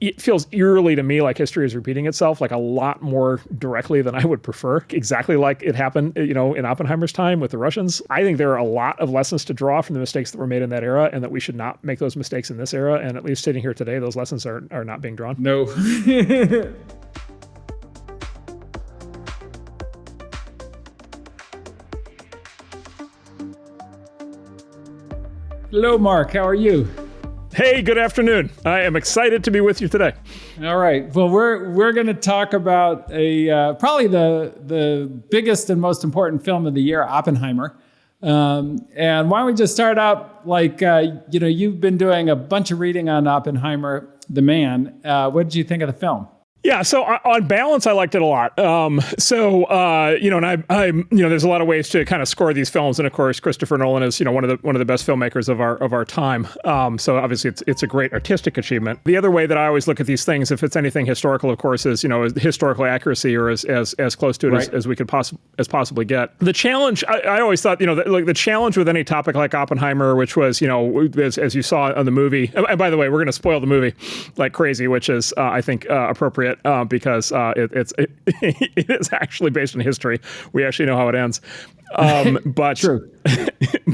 it feels eerily to me like history is repeating itself, like a lot more directly than I would prefer, exactly like it happened, in Oppenheimer's time with the Russians. I think there are a lot of lessons to draw from the mistakes that were made in that era, and that we should not make those mistakes in this era. And at least sitting here today, those lessons are not being drawn. No. Hello, Mark. How are you? Hey, good afternoon. I am excited to be with you today. All right. Well, we're going to talk about probably the biggest and most important film of the year, Oppenheimer. And why don't we just start out you've been doing a bunch of reading on Oppenheimer, the man. What did you think of the film? Yeah, so on balance, I liked it a lot. And there's a lot of ways to kind of score these films, and of course, Christopher Nolan is, one of the best filmmakers of our time. So obviously, it's a great artistic achievement. The other way that I always look at these things, if it's anything historical, of course, is historical accuracy, or as close to it right. as we could possibly get. The challenge, I always thought, the challenge with any topic like Oppenheimer, which was, as you saw on the movie, and by the way, we're going to spoil the movie like crazy, which is I think appropriate. Because it is actually based on history. We actually know how it ends. But true.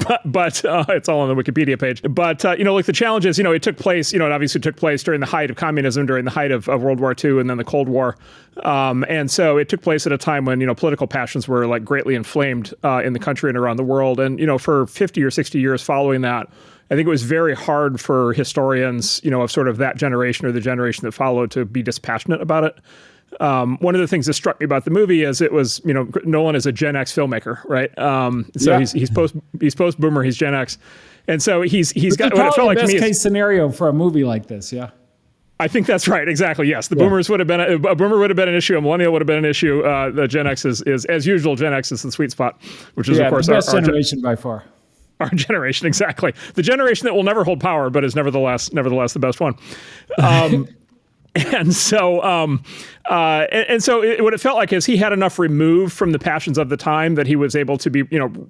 but it's all on the Wikipedia page. But the challenge is, it took place. It obviously took place during the height of communism, during the height of World War II, and then the Cold War. And so it took place at a time when political passions were like greatly inflamed in the country and around the world. And for 50 or 60 years following that, I think it was very hard for historians, of sort of that generation or the generation that followed to be dispassionate about it. One of the things that struck me about the movie is it was, Nolan is a Gen X filmmaker, right? So yeah. he's post boomer, he's Gen X, and so he's got what it felt like to me. Best case scenario for a movie like this, yeah. I think that's right. Exactly. Yes, the boomers would have been a boomer would have been an issue. A millennial would have been an issue. The Gen X is as usual. Gen X is the sweet spot, which is of course the best generation by far. Our generation, exactly. The generation that will never hold power, but is nevertheless the best one. And so what it felt like is he had enough removed from the passions of the time that he was able to be,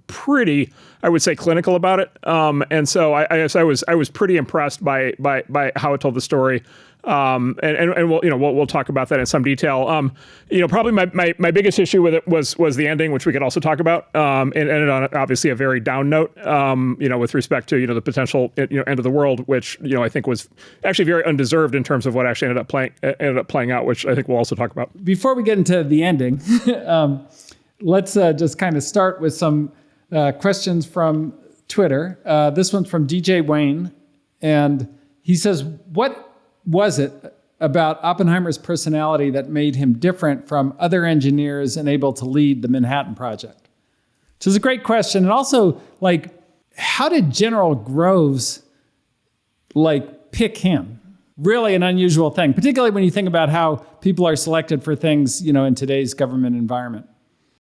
pretty, I would say, clinical about it. And so I was pretty impressed by how it told the story. And we'll talk about that in some detail. Probably my biggest issue with it was the ending, which we could also talk about. And ended on obviously a very down note. With respect to the potential end of the world, which I think was actually very undeserved in terms of what actually ended up playing out, which I think we'll also talk about. Before we get into the ending, let's just kind of start with some questions from Twitter. This one's from DJ Wayne, and he says, "What was it about Oppenheimer's personality that made him different from other engineers and able to lead the Manhattan Project?" Which is a great question. And also, how did General Groves, pick him? Really an unusual thing, particularly when you think about how people are selected for things, in today's government environment.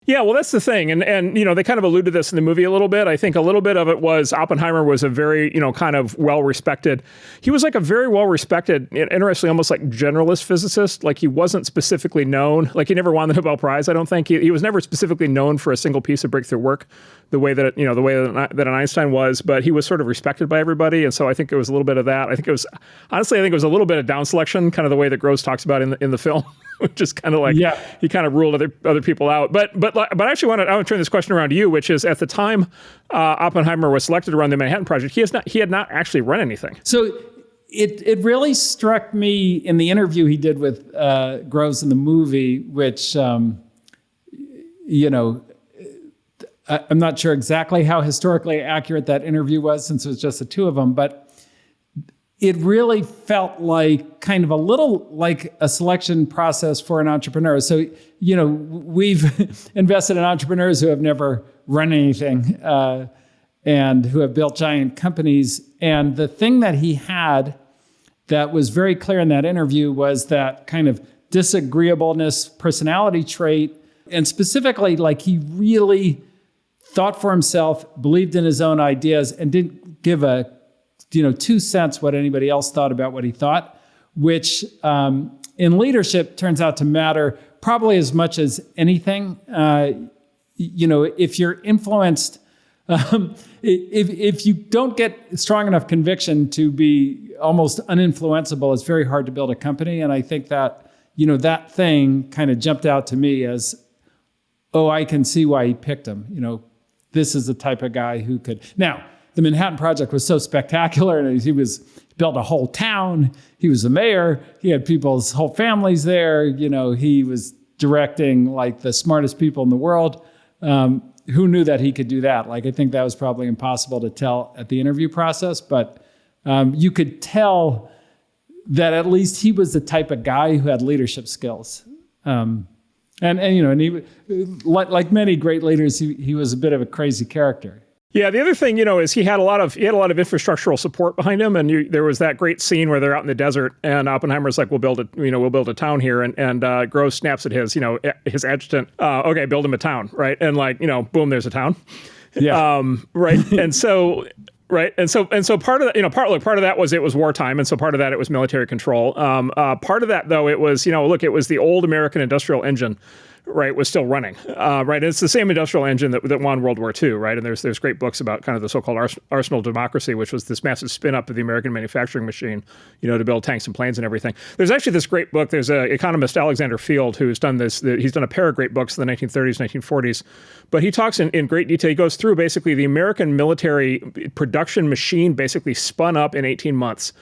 Yeah, well, that's the thing. And they kind of alluded to this in the movie a little bit. I think a little bit of it was Oppenheimer was a very, kind of well-respected. He was like a very well-respected, interestingly, almost like generalist physicist. Like he wasn't specifically known, like he never won the Nobel Prize, I don't think. He was never specifically known for a single piece of breakthrough work, the way that an Einstein was, but he was sort of respected by everybody. And so I think it was a little bit of that. I think it was a little bit of down selection, kind of the way that Groves talks about in the film. Which is kind of like, he kind of ruled other people out. But I actually I want to turn this question around to you, which is at the time Oppenheimer was selected to run the Manhattan Project, he had not actually run anything. So it really struck me in the interview he did with Groves in the movie, which, I'm not sure exactly how historically accurate that interview was since it was just the two of them, but it really felt like kind of a little like a selection process for an entrepreneur. So, we've invested in entrepreneurs who have never run anything and who have built giant companies. And the thing that he had that was very clear in that interview was that kind of disagreeableness personality trait. And specifically, he really thought for himself, believed in his own ideas, and didn't give a 2 cents what anybody else thought about what he thought, which in leadership turns out to matter probably as much as anything. If you're influenced If you don't get strong enough conviction to be almost uninfluenceable, it's very hard to build a company. And I think that, that thing kind of jumped out to me as, oh, I can see why he picked him. This is the type of guy who could. Now, the Manhattan Project was so spectacular, and he built a whole town. He was the mayor. He had people's whole families there. He was directing like the smartest people in the world. Who knew that he could do that? Like, I think that was probably impossible to tell at the interview process, but you could tell that at least he was the type of guy who had leadership skills. And he, like many great leaders, he was a bit of a crazy character. Yeah, the other thing, is he had a lot of infrastructural support behind him, and there was that great scene where they're out in the desert, and Oppenheimer's like, we'll build a town here, and Gross snaps at his adjutant, okay, build him a town, right? And boom, there's a town. Yeah. Right, and so. Right, and so part of that, part of that was it was wartime, and so part of that it was military control. Part of that though it was, it was the old American industrial engine, right, was still running, right. And it's the same industrial engine that won World War II, right. And there's great books about kind of the so-called arsenal of democracy, which was this massive spin-up of the American manufacturing machine, to build tanks and planes and everything. There's actually this great book. There's an economist, Alexander Field, who's done this. He's done a pair of great books in the 1930s, 1940s. But he talks in great detail. He goes through basically the American military production machine basically spun up in 18 months,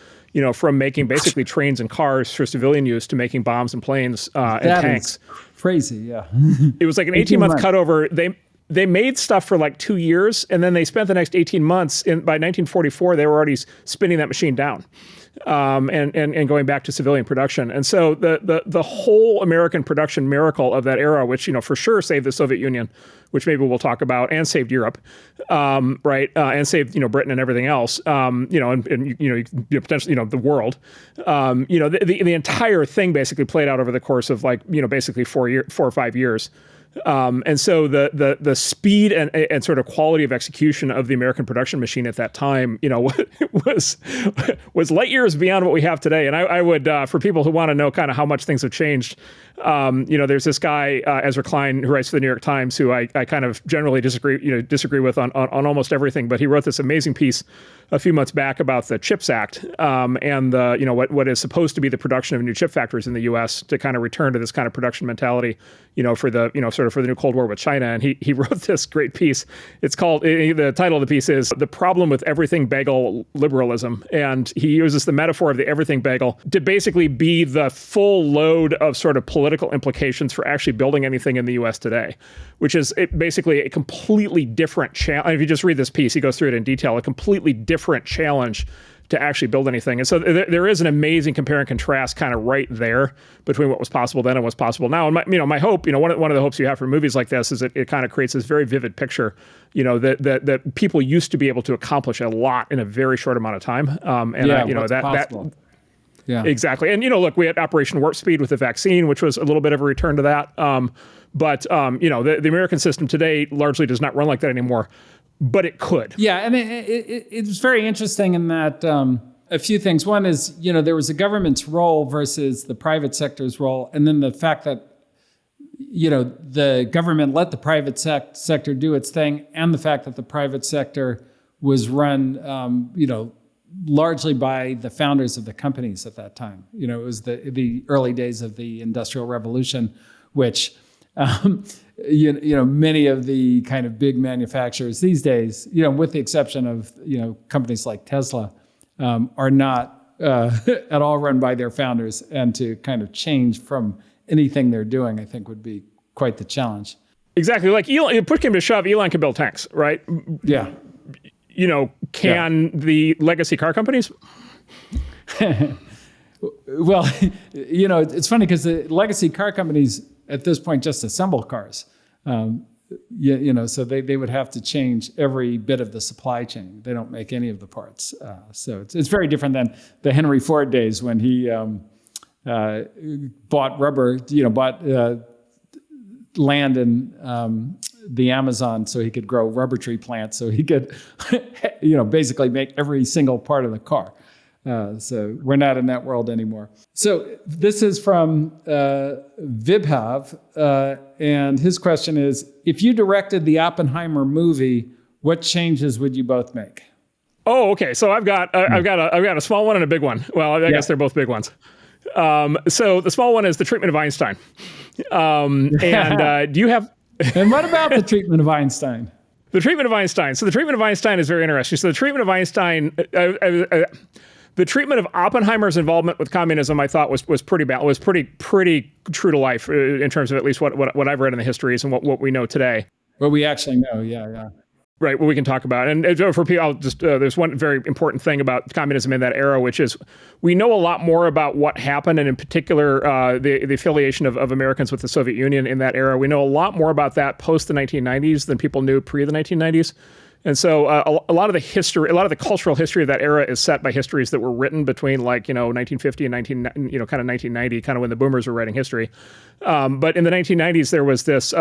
from making basically trains and cars for civilian use to making bombs and planes and tanks. Crazy, yeah. It was like an 18-month cutover. They made stuff for like 2 years, and then they spent the next 18 months. By 1944, they were already spinning that machine down. And going back to civilian production. And so the whole American production miracle of that era, which, for sure saved the Soviet Union, which maybe we'll talk about, and saved Europe, right, and saved, Britain and everything else, and potentially, the world, the entire thing basically played out over the course of basically 4 or 5 years. And so the speed and sort of quality of execution of the American production machine at that time, was light years beyond what we have today. And I would, for people who want to know kind of how much things have changed, there's this guy, Ezra Klein, who writes for the New York Times, who I kind of generally disagree with on almost everything. But he wrote this amazing piece a few months back about the CHIPS Act, and the, what is supposed to be the production of new chip factories in the U.S. to kind of return to this kind of production mentality, for the, sort of for the new Cold War with China. And he wrote this great piece. It's called, the title of the piece is The Problem with Everything Bagel Liberalism. And he uses the metaphor of the everything bagel to basically be the full load of sort of political implications for actually building anything in the U.S. today, which is basically a completely different challenge. If you just read this piece, he goes through it in detail, a completely different challenge to actually build anything. And so there is an amazing compare and contrast kind of right there between what was possible then and what's possible now. And my hope, one of the hopes you have for movies like this is that it kind of creates this very vivid picture, that people used to be able to accomplish a lot in a very short amount of time. Yeah, exactly. And, look, we had Operation Warp Speed with the vaccine, which was a little bit of a return to that. But the American system today largely does not run like that anymore. But it could. Yeah, and it was very interesting in that a few things. One is, there was a government's role versus the private sector's role. And then the fact that, the government let the private sector do its thing, and the fact that the private sector was run, largely by the founders of the companies at that time. It was the early days of the Industrial Revolution, which... many of the kind of big manufacturers these days, with the exception of, companies like Tesla, are not at all run by their founders. And to kind of change from anything they're doing, I think would be quite the challenge. Exactly. Like Elon, push came to shove, Elon can build tanks, right? Yeah. Can the legacy car companies? Well, it's funny because the legacy car companies at this point just assemble cars. So they would have to change every bit of the supply chain. They don't make any of the parts. So it's very different than the Henry Ford days when he bought rubber, bought land in the Amazon so he could grow rubber tree plants so he could, basically make every single part of the car. So we're not in that world anymore. So this is from Vibhav, and his question is, if you directed the Oppenheimer movie, what changes would you both make? Oh, okay. So I've got a small one and a big one. Well, I guess they're both big ones. So the small one is the treatment of Einstein. And do you have? And what about the treatment of Einstein? The treatment of Einstein. So the treatment of Einstein is very interesting. So the treatment of Einstein, the treatment of Oppenheimer's involvement with communism, I thought was pretty bad. Was pretty true to life in terms of at least what I've read in the histories and what we know today. What we actually know, yeah. Right, what we can talk about. And for people, I'll just there's one very important thing about communism in that era, which is we know a lot more about what happened, and in particular, the affiliation of Americans with the Soviet Union in that era. We know a lot more about that post the 1990s than people knew pre the 1990s. And so a lot of the cultural history of that era is set by histories that were written between 1950 and 1990, kind of when the boomers were writing history. But in the 1990s, there was this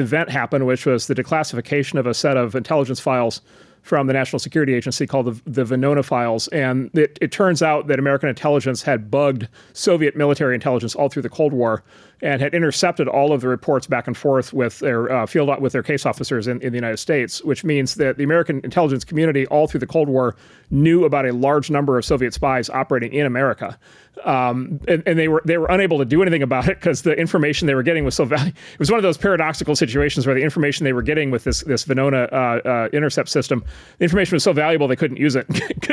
event happened, which was the declassification of a set of intelligence files from the National Security Agency called the Venona files. And it turns out that American intelligence had bugged Soviet military intelligence all through the Cold War and had intercepted all of the reports back and forth with their with their case officers in the United States, which means that the American intelligence community all through the Cold War knew about a large number of Soviet spies operating in America. And they were unable to do anything about it because the information they were getting was so valuable. It was one of those paradoxical situations where the information they were getting with this Venona intercept system, the information was so valuable they couldn't use it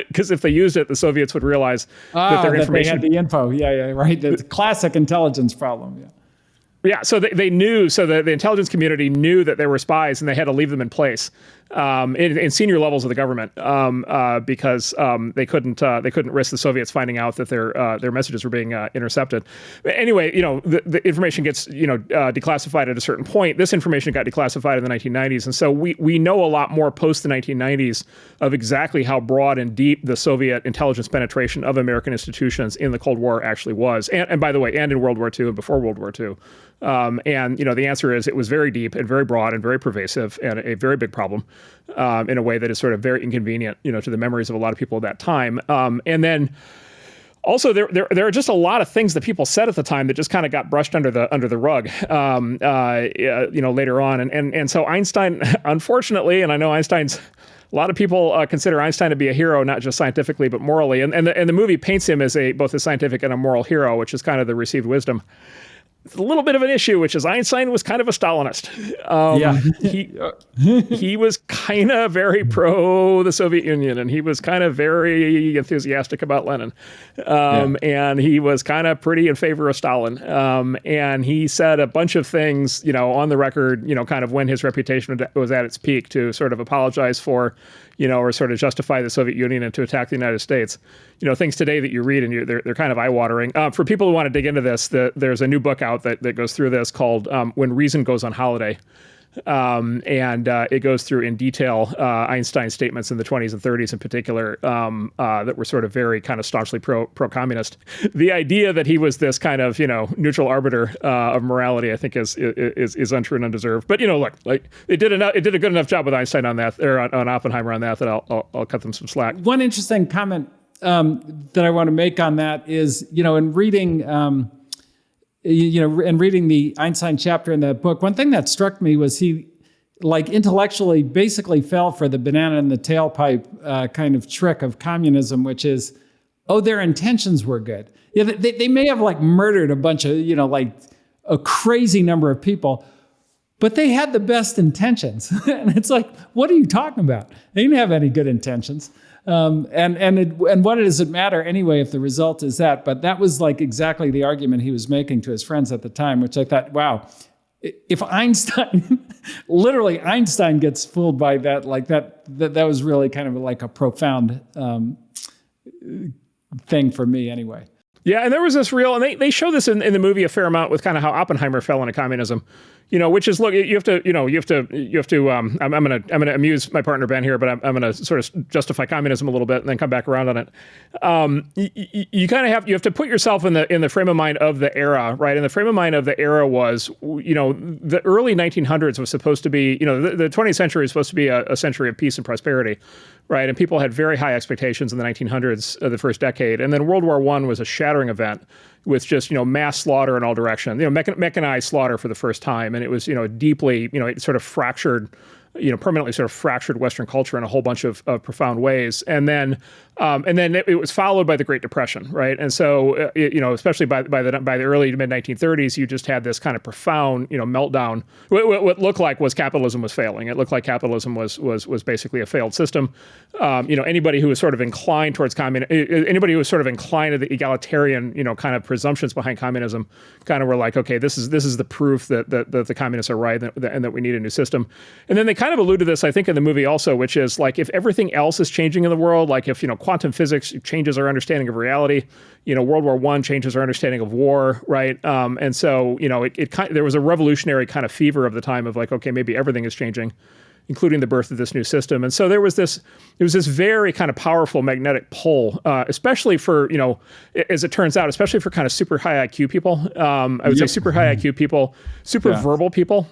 because if they used it, the Soviets would realize that their information. They had the info. Yeah, right. It's a classic intelligence problem. Yeah. Yeah, so they knew, so the intelligence community knew that there were spies, and they had to leave them in place in senior levels of the government because they couldn't risk the Soviets finding out that their messages were being intercepted. But anyway, the information gets declassified at a certain point. This information got declassified in the 1990s, and so we know a lot more post the 1990s of exactly how broad and deep the Soviet intelligence penetration of American institutions in the Cold War actually was, and by the way, and in World War II and before World War II. And the answer is it was very deep and very broad and very pervasive and a very big problem in a way that is sort of very inconvenient, to the memories of a lot of people at that time. And then also there are just a lot of things that people said at the time that just kind of got brushed under the rug, later on. And so Einstein, unfortunately, and I know a lot of people consider Einstein to be a hero, not just scientifically, but morally. And the movie paints him as both a scientific and a moral hero, which is kind of the received wisdom. It's a little bit of an issue, which is Einstein was kind of a Stalinist. He was kind of very pro the Soviet Union, and he was kind of very enthusiastic about Lenin. And he was kind of pretty in favor of Stalin. And he said a bunch of things, on the record, kind of when his reputation was at its peak to sort of apologize for, or sort of justify the Soviet Union and to attack the United States. Things today that you read and they're kind of eye-watering. For people who want to dig into this, there's a new book out that goes through this called When Reason Goes on Holiday. And it goes through in detail Einstein's statements in the 20s and 30s in particular that were sort of very kind of staunchly pro-communist. The idea that he was this kind of neutral arbiter of morality, I think, is untrue and undeserved. But look, like it did a good enough job with Einstein on that, or on Oppenheimer on that I'll cut them some slack. One interesting comment that I want to make on that is in reading. And reading the Einstein chapter in that book, one thing that struck me was he, intellectually basically fell for the banana in the tailpipe kind of trick of communism, which is, their intentions were good. Yeah, they may have murdered a bunch of, a crazy number of people, but they had the best intentions. And it's what are you talking about? They didn't have any good intentions. And what does it matter anyway if the result is that? But that was exactly the argument he was making to his friends at the time, which I thought, wow, if Einstein, literally Einstein gets fooled by that, that was really kind of a profound thing for me anyway. Yeah, and there was this real, and they show this in the movie a fair amount with kind of how Oppenheimer fell into communism. Which is, look, you have to. I'm gonna amuse my partner Ben here, but I'm gonna sort of justify communism a little bit and then come back around on it. You kind of have to put yourself in the frame of mind of the era, right? And the frame of mind of the era was, the early 1900s was supposed to be, the 20th century was supposed to be a century of peace and prosperity, right? And people had very high expectations in the 1900s, the first decade, and then World War I was a shattering event with just, mass slaughter in all directions, mechanized slaughter for the first time. And it was, deeply, it sort of fractured permanently sort of fractured Western culture in a whole bunch of profound ways. And then it was followed by the Great Depression, right? And so, especially by the early to mid 1930s, you just had this kind of profound, meltdown. What looked like was capitalism was failing. It looked like capitalism was basically a failed system. Anybody who was sort of inclined towards anybody who was sort of inclined to the egalitarian, kind of presumptions behind communism, kind of were like, okay, this is the proof that the communists are right and that we need a new system. And then they kind of allude to this, I think, in the movie also, which is like, if everything else is changing in the world, like if quantum physics changes our understanding of reality, World War I changes our understanding of war, right? And so there was a revolutionary kind of fever of the time of like, okay, maybe everything is changing, including the birth of this new system. And so there was this very kind of powerful magnetic pull, especially for, as it turns out, especially for kind of super high IQ people. I would say super high IQ people, super verbal people,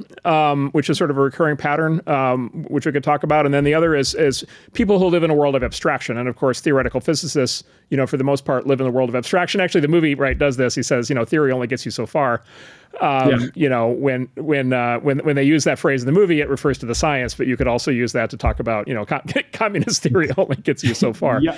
which is sort of a recurring pattern, which we could talk about. And then the other is people who live in a world of abstraction. And of course, theoretical physicists, for the most part, live in the world of abstraction. Actually, the movie, right, does this. He says, theory only gets you so far. When they use that phrase in the movie, it refers to the science, but you could also use that to talk about, communist theory only gets you so far. Yeah.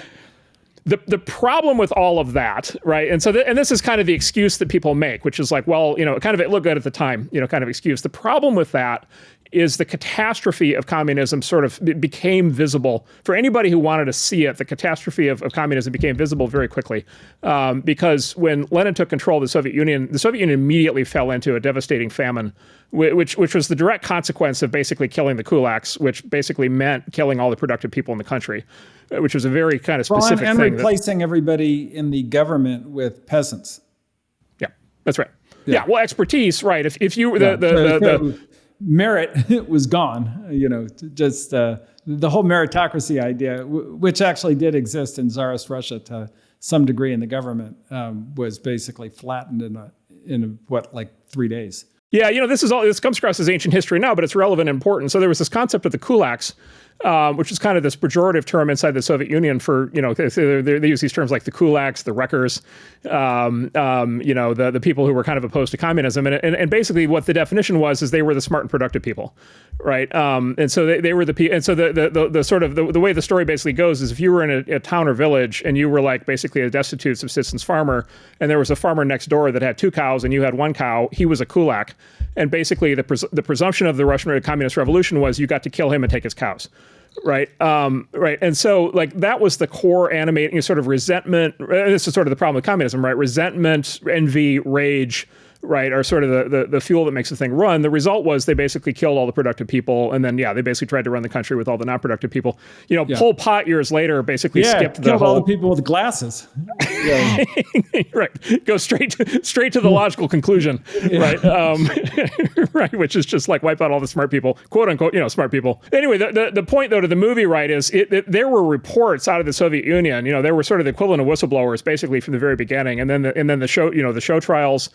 The problem with all of that, right? And so, and this is kind of the excuse that people make, which is like, well, kind of it looked good at the time, kind of excuse. The problem with that is the catastrophe of communism sort of became visible for anybody who wanted to see it. The catastrophe of communism became visible very quickly because when Lenin took control of the Soviet Union immediately fell into a devastating famine, which was the direct consequence of basically killing the kulaks, which basically meant killing all the productive people in the country, which was a very kind of specific and thing. Replacing everybody in the government with peasants. Yeah, that's right. Yeah, well, expertise, right? If you the merit was gone, just the whole meritocracy idea, which actually did exist in Tsarist Russia to some degree in the government, was basically flattened in 3 days. Yeah, this comes across as ancient history now, but it's relevant and important. So there was this concept of the kulaks, which is kind of this pejorative term inside the Soviet Union for, they use these terms like the kulaks, the wreckers, the people who were kind of opposed to communism. And basically what the definition was is they were the smart and productive people, right? And so they were the people. And so the sort of the way the story basically goes is if you were in a town or village and you were like basically a destitute subsistence farmer, and there was a farmer next door that had 2 cows and you had 1 cow, he was a kulak. And basically the presumption of the Russian Communist Revolution was you got to kill him and take his cows. Right. Right. And so like that was the core animating sort of resentment. This is sort of the problem with communism, right? Resentment, envy, rage, right, are sort of the fuel that makes the thing run. The result was they basically killed all the productive people. And then, they basically tried to run the country with all the non-productive people. Pol Pot years later basically skipped the whole... all the people with glasses. Right. Go straight to the logical conclusion, right? Right, which is just like wipe out all the smart people, quote unquote, smart people. Anyway, the point though to the movie, right, is there were reports out of the Soviet Union, there were sort of the equivalent of whistleblowers basically from the very beginning. And then the show trials,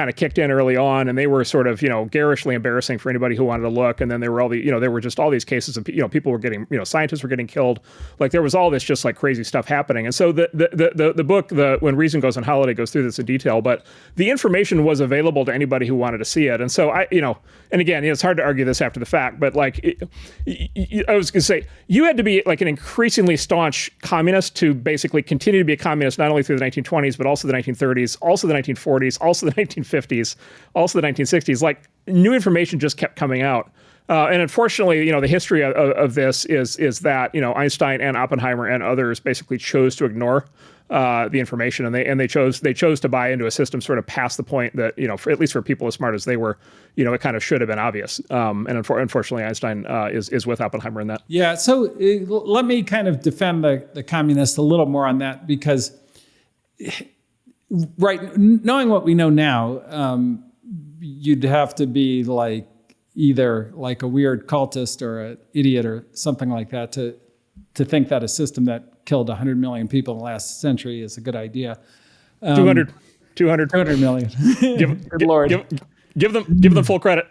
kind of kicked in early on, and they were sort of, garishly embarrassing for anybody who wanted to look. And then there were all there were just all these cases of, people were getting, scientists were getting killed. Like there was all this just like crazy stuff happening. And so the book, When Reason Goes on Holiday, goes through this in detail, but the information was available to anybody who wanted to see it. And so and again, it's hard to argue this after the fact, but like, I was going to say, you had to be like an increasingly staunch communist to basically continue to be a communist, not only through the 1920s, but also the 1930s, also the 1940s, also the 1950s, also the 1960s. Like new information just kept coming out. And unfortunately, the history of this is that, Einstein and Oppenheimer and others basically chose to ignore the information, and they chose to buy into a system sort of past the point that, at least for people as smart as they were, it kind of should have been obvious. And unfortunately, Einstein is with Oppenheimer in that. Yeah. So let me kind of defend the communists a little more on that, because right, knowing what we know now, you'd have to be like either like a weird cultist or an idiot or something like that to think that a system that killed 100 million people in the last century is a good idea. 200 million. Good Lord. Give them full credit.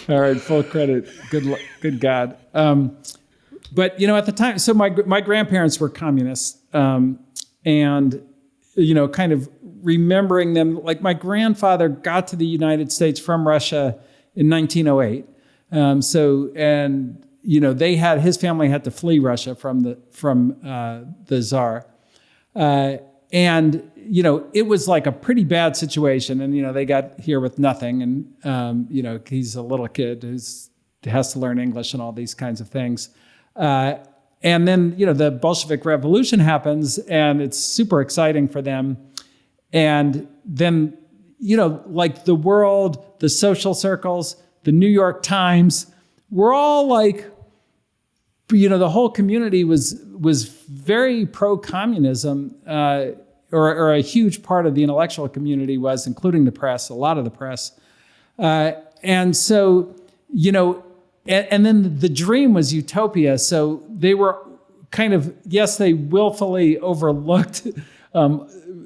All right, full credit. Good God. But at the time, so my grandparents were communists, and kind of remembering them, like my grandfather got to the United States from Russia in 1908. his family had to flee Russia from the Tsar. And, it was like a pretty bad situation. And, they got here with nothing. And, he's a little kid who has to learn English and all these kinds of things. And then, the Bolshevik Revolution happens, and it's super exciting for them. And then, like the world, the social circles, the New York Times, we're all like, the whole community was very pro-communism, or a huge part of the intellectual community was, including the press, a lot of the press. And so, and then the dream was utopia. So they were kind of, yes, they willfully overlooked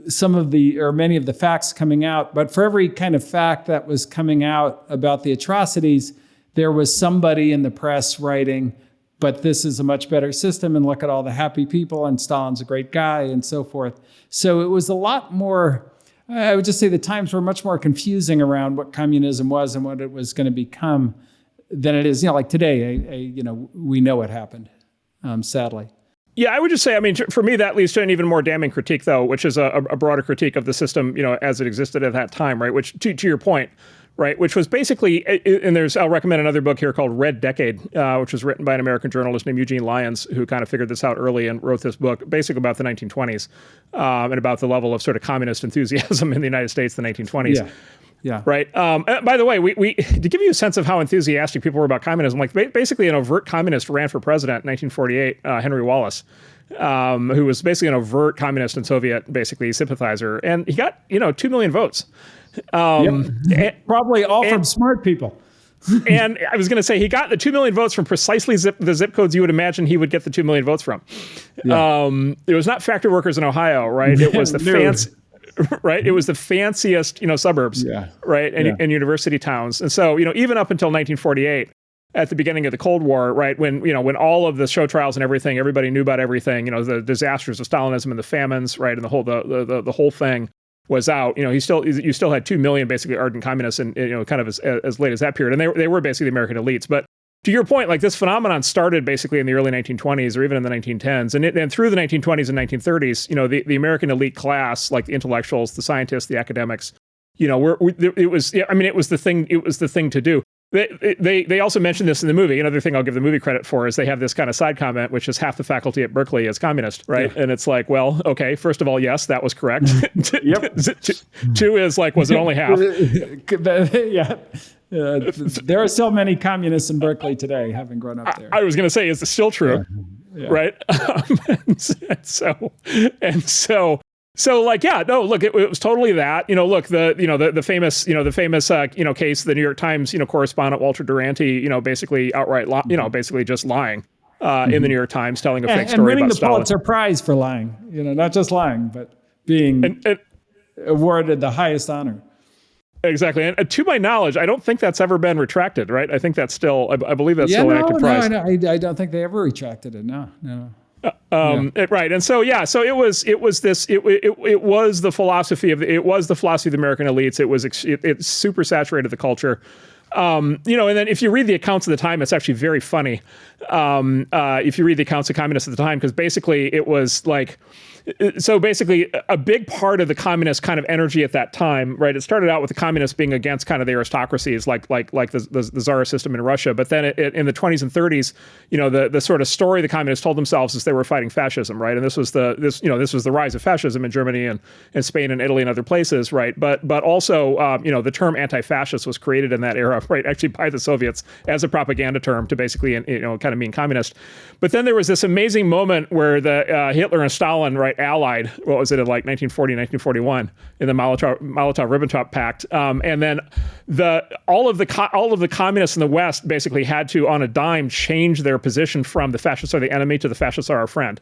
some of many of the facts coming out. But for every kind of fact that was coming out about the atrocities, there was somebody in the press writing, but this is a much better system, and look at all the happy people, and Stalin's a great guy, and so forth. So it was a lot more, I would just say the times were much more confusing around what communism was and what it was going to become than it is, like today, we know what happened, sadly. Yeah, I would just say, for me, that leads to an even more damning critique, though, which is a broader critique of the system, as it existed at that time, right? Which, to your point, right, which was basically, and I'll recommend another book here called Red Decade, which was written by an American journalist named Eugene Lyons, who kind of figured this out early and wrote this book basically about the 1920s and about the level of sort of communist enthusiasm in the United States in the 1920s. Yeah. Right. By the way, we to give you a sense of how enthusiastic people were about communism, like basically an overt communist ran for president in 1948, Henry Wallace, who was basically an overt communist and Soviet basically sympathizer, and he got 2 million votes. Probably all from smart people. And I was going to say, he got the 2 million votes from precisely the zip codes you would imagine he would get the 2 million votes from. Yeah. It was not factory workers in Ohio, right? It was the right? It was the fanciest, suburbs, right? And university towns. And so, even up until 1948, at the beginning of the Cold War, right? When all of the show trials and everything, everybody knew about everything, the disasters of Stalinism and the famines, right? And the whole thing was out. You still had 2 million basically ardent communists, and kind of as late as that period, and they were basically the American elites. But to your point, like this phenomenon started basically in the early 1920s or even in the 1910s, and through the 1920s and 1930s, the American elite class, like the intellectuals, the scientists, the academics, it was the thing. It was the thing to do. They also mentioned this in the movie. Another thing I'll give the movie credit for is they have this kind of side comment, which is half the faculty at Berkeley is communist, right? Yeah. And it's like, well, okay, first of all, yes, that was correct. Yep. Two is like, was it only half? Yeah. There are still many communists in Berkeley today, having grown up there. I was going to say, is it still true? Yeah. Right? Look, it was totally that. The famous case, the New York Times, correspondent Walter Duranty, basically outright, basically just lying in the New York Times, telling a fake story about Stalin. And winning the Pulitzer Prize for lying, not just lying, but being awarded the highest honor. Exactly. And to my knowledge, I don't think that's ever been retracted, right? I think that's still, I believe that's still an active prize. No, I don't think they ever retracted it. No. Right. And so it was the philosophy of the American elites. It super saturated the culture. And then if you read the accounts of the time, it's actually very funny. If you read the accounts of communists at the time, because basically it was like, so basically a big part of the communist kind of energy at that time, right? It started out with the communists being against kind of the aristocracies, like the Tsar system in Russia. But then in the 20s and 30s, the sort of story the communists told themselves is they were fighting fascism, right? And this was the rise of fascism in Germany and Spain and Italy and other places, right? But also, the term anti-fascist was created in that era, right? Actually by the Soviets as a propaganda term to basically, kind of mean communist. But then there was this amazing moment where the Hitler and Stalin, right, allied, what was it, in like 1940, 1941 in the Molotov-Ribbentrop Pact. And then all of the communists in the West basically had to, on a dime, change their position from the fascists are the enemy to the fascists are our friend.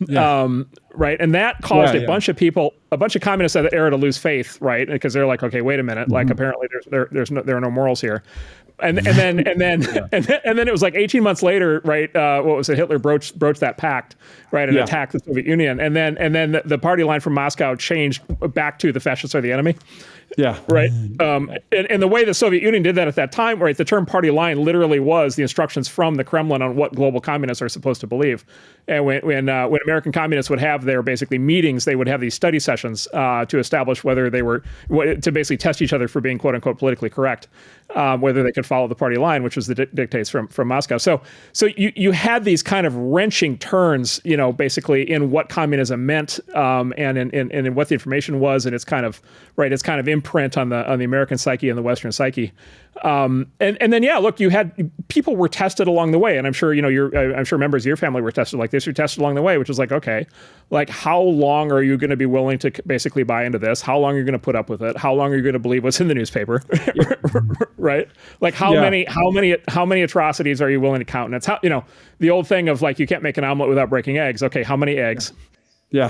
Yeah. right? And that caused a bunch of people, a bunch of communists at the era to lose faith, right? Because they're like, okay, wait a minute, like apparently there are no morals here. And then it was like 18 months later, right? What was it? Hitler broached that pact, right, and attacked the Soviet Union. And then the party line from Moscow changed back to the fascists are the enemy. Yeah. Right. And the way the Soviet Union did that at that time, right, the term party line literally was the instructions from the Kremlin on what global communists are supposed to believe. And when American communists would have their basically meetings, they would have these study sessions to establish whether they were, to basically test each other for being quote unquote politically correct, whether they could follow the party line, which was the dictates from Moscow. So you had these kind of wrenching turns, basically in what communism meant, and in what the information was, and its kind of imprint on the American psyche and the Western psyche. And then look, you had people were tested along the way, and I'm sure I'm sure members of your family were tested like this. You're tested along the way, which is like, okay, like how long are you going to be willing to basically buy into this? How long are you going to put up with it? How long are you going to believe what's in the newspaper? Right? Like how many atrocities are you willing to countenance? How the old thing of like you can't make an omelet without breaking eggs. Okay, how many eggs? Yeah,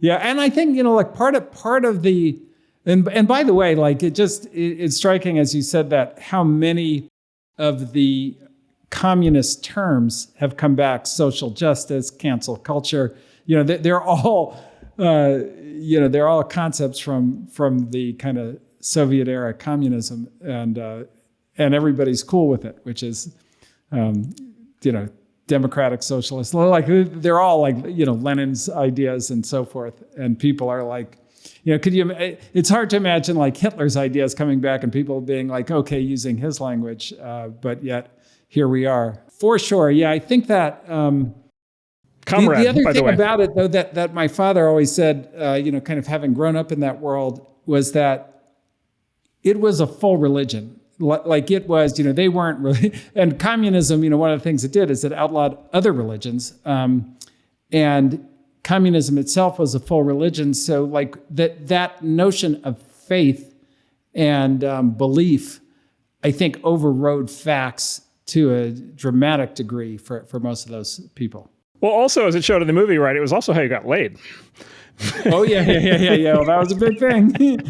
and I think like part of the and by the way, like it's striking as you said that how many of the communist terms have come back: social justice, cancel culture. They're all they're all concepts from the kind of Soviet era communism, and everybody's cool with it, which is democratic socialist. Like they're all like Lenin's ideas and so forth, and people are like, it's hard to imagine like Hitler's ideas coming back and people being like, okay, using his language, but yet here we are. For sure. Yeah, I think that Comrade, the other by thing the way. about it, though, that my father always said, kind of having grown up in that world, was that it was a full religion. Like it was, they weren't really, and communism, one of the things it did is it outlawed other religions. And communism itself was a full religion. So like that notion of faith and belief, I think overrode facts to a dramatic degree for most of those people. Well, also, as it showed in the movie, right, it was also how you got laid. Oh, yeah. Well, that was a big thing.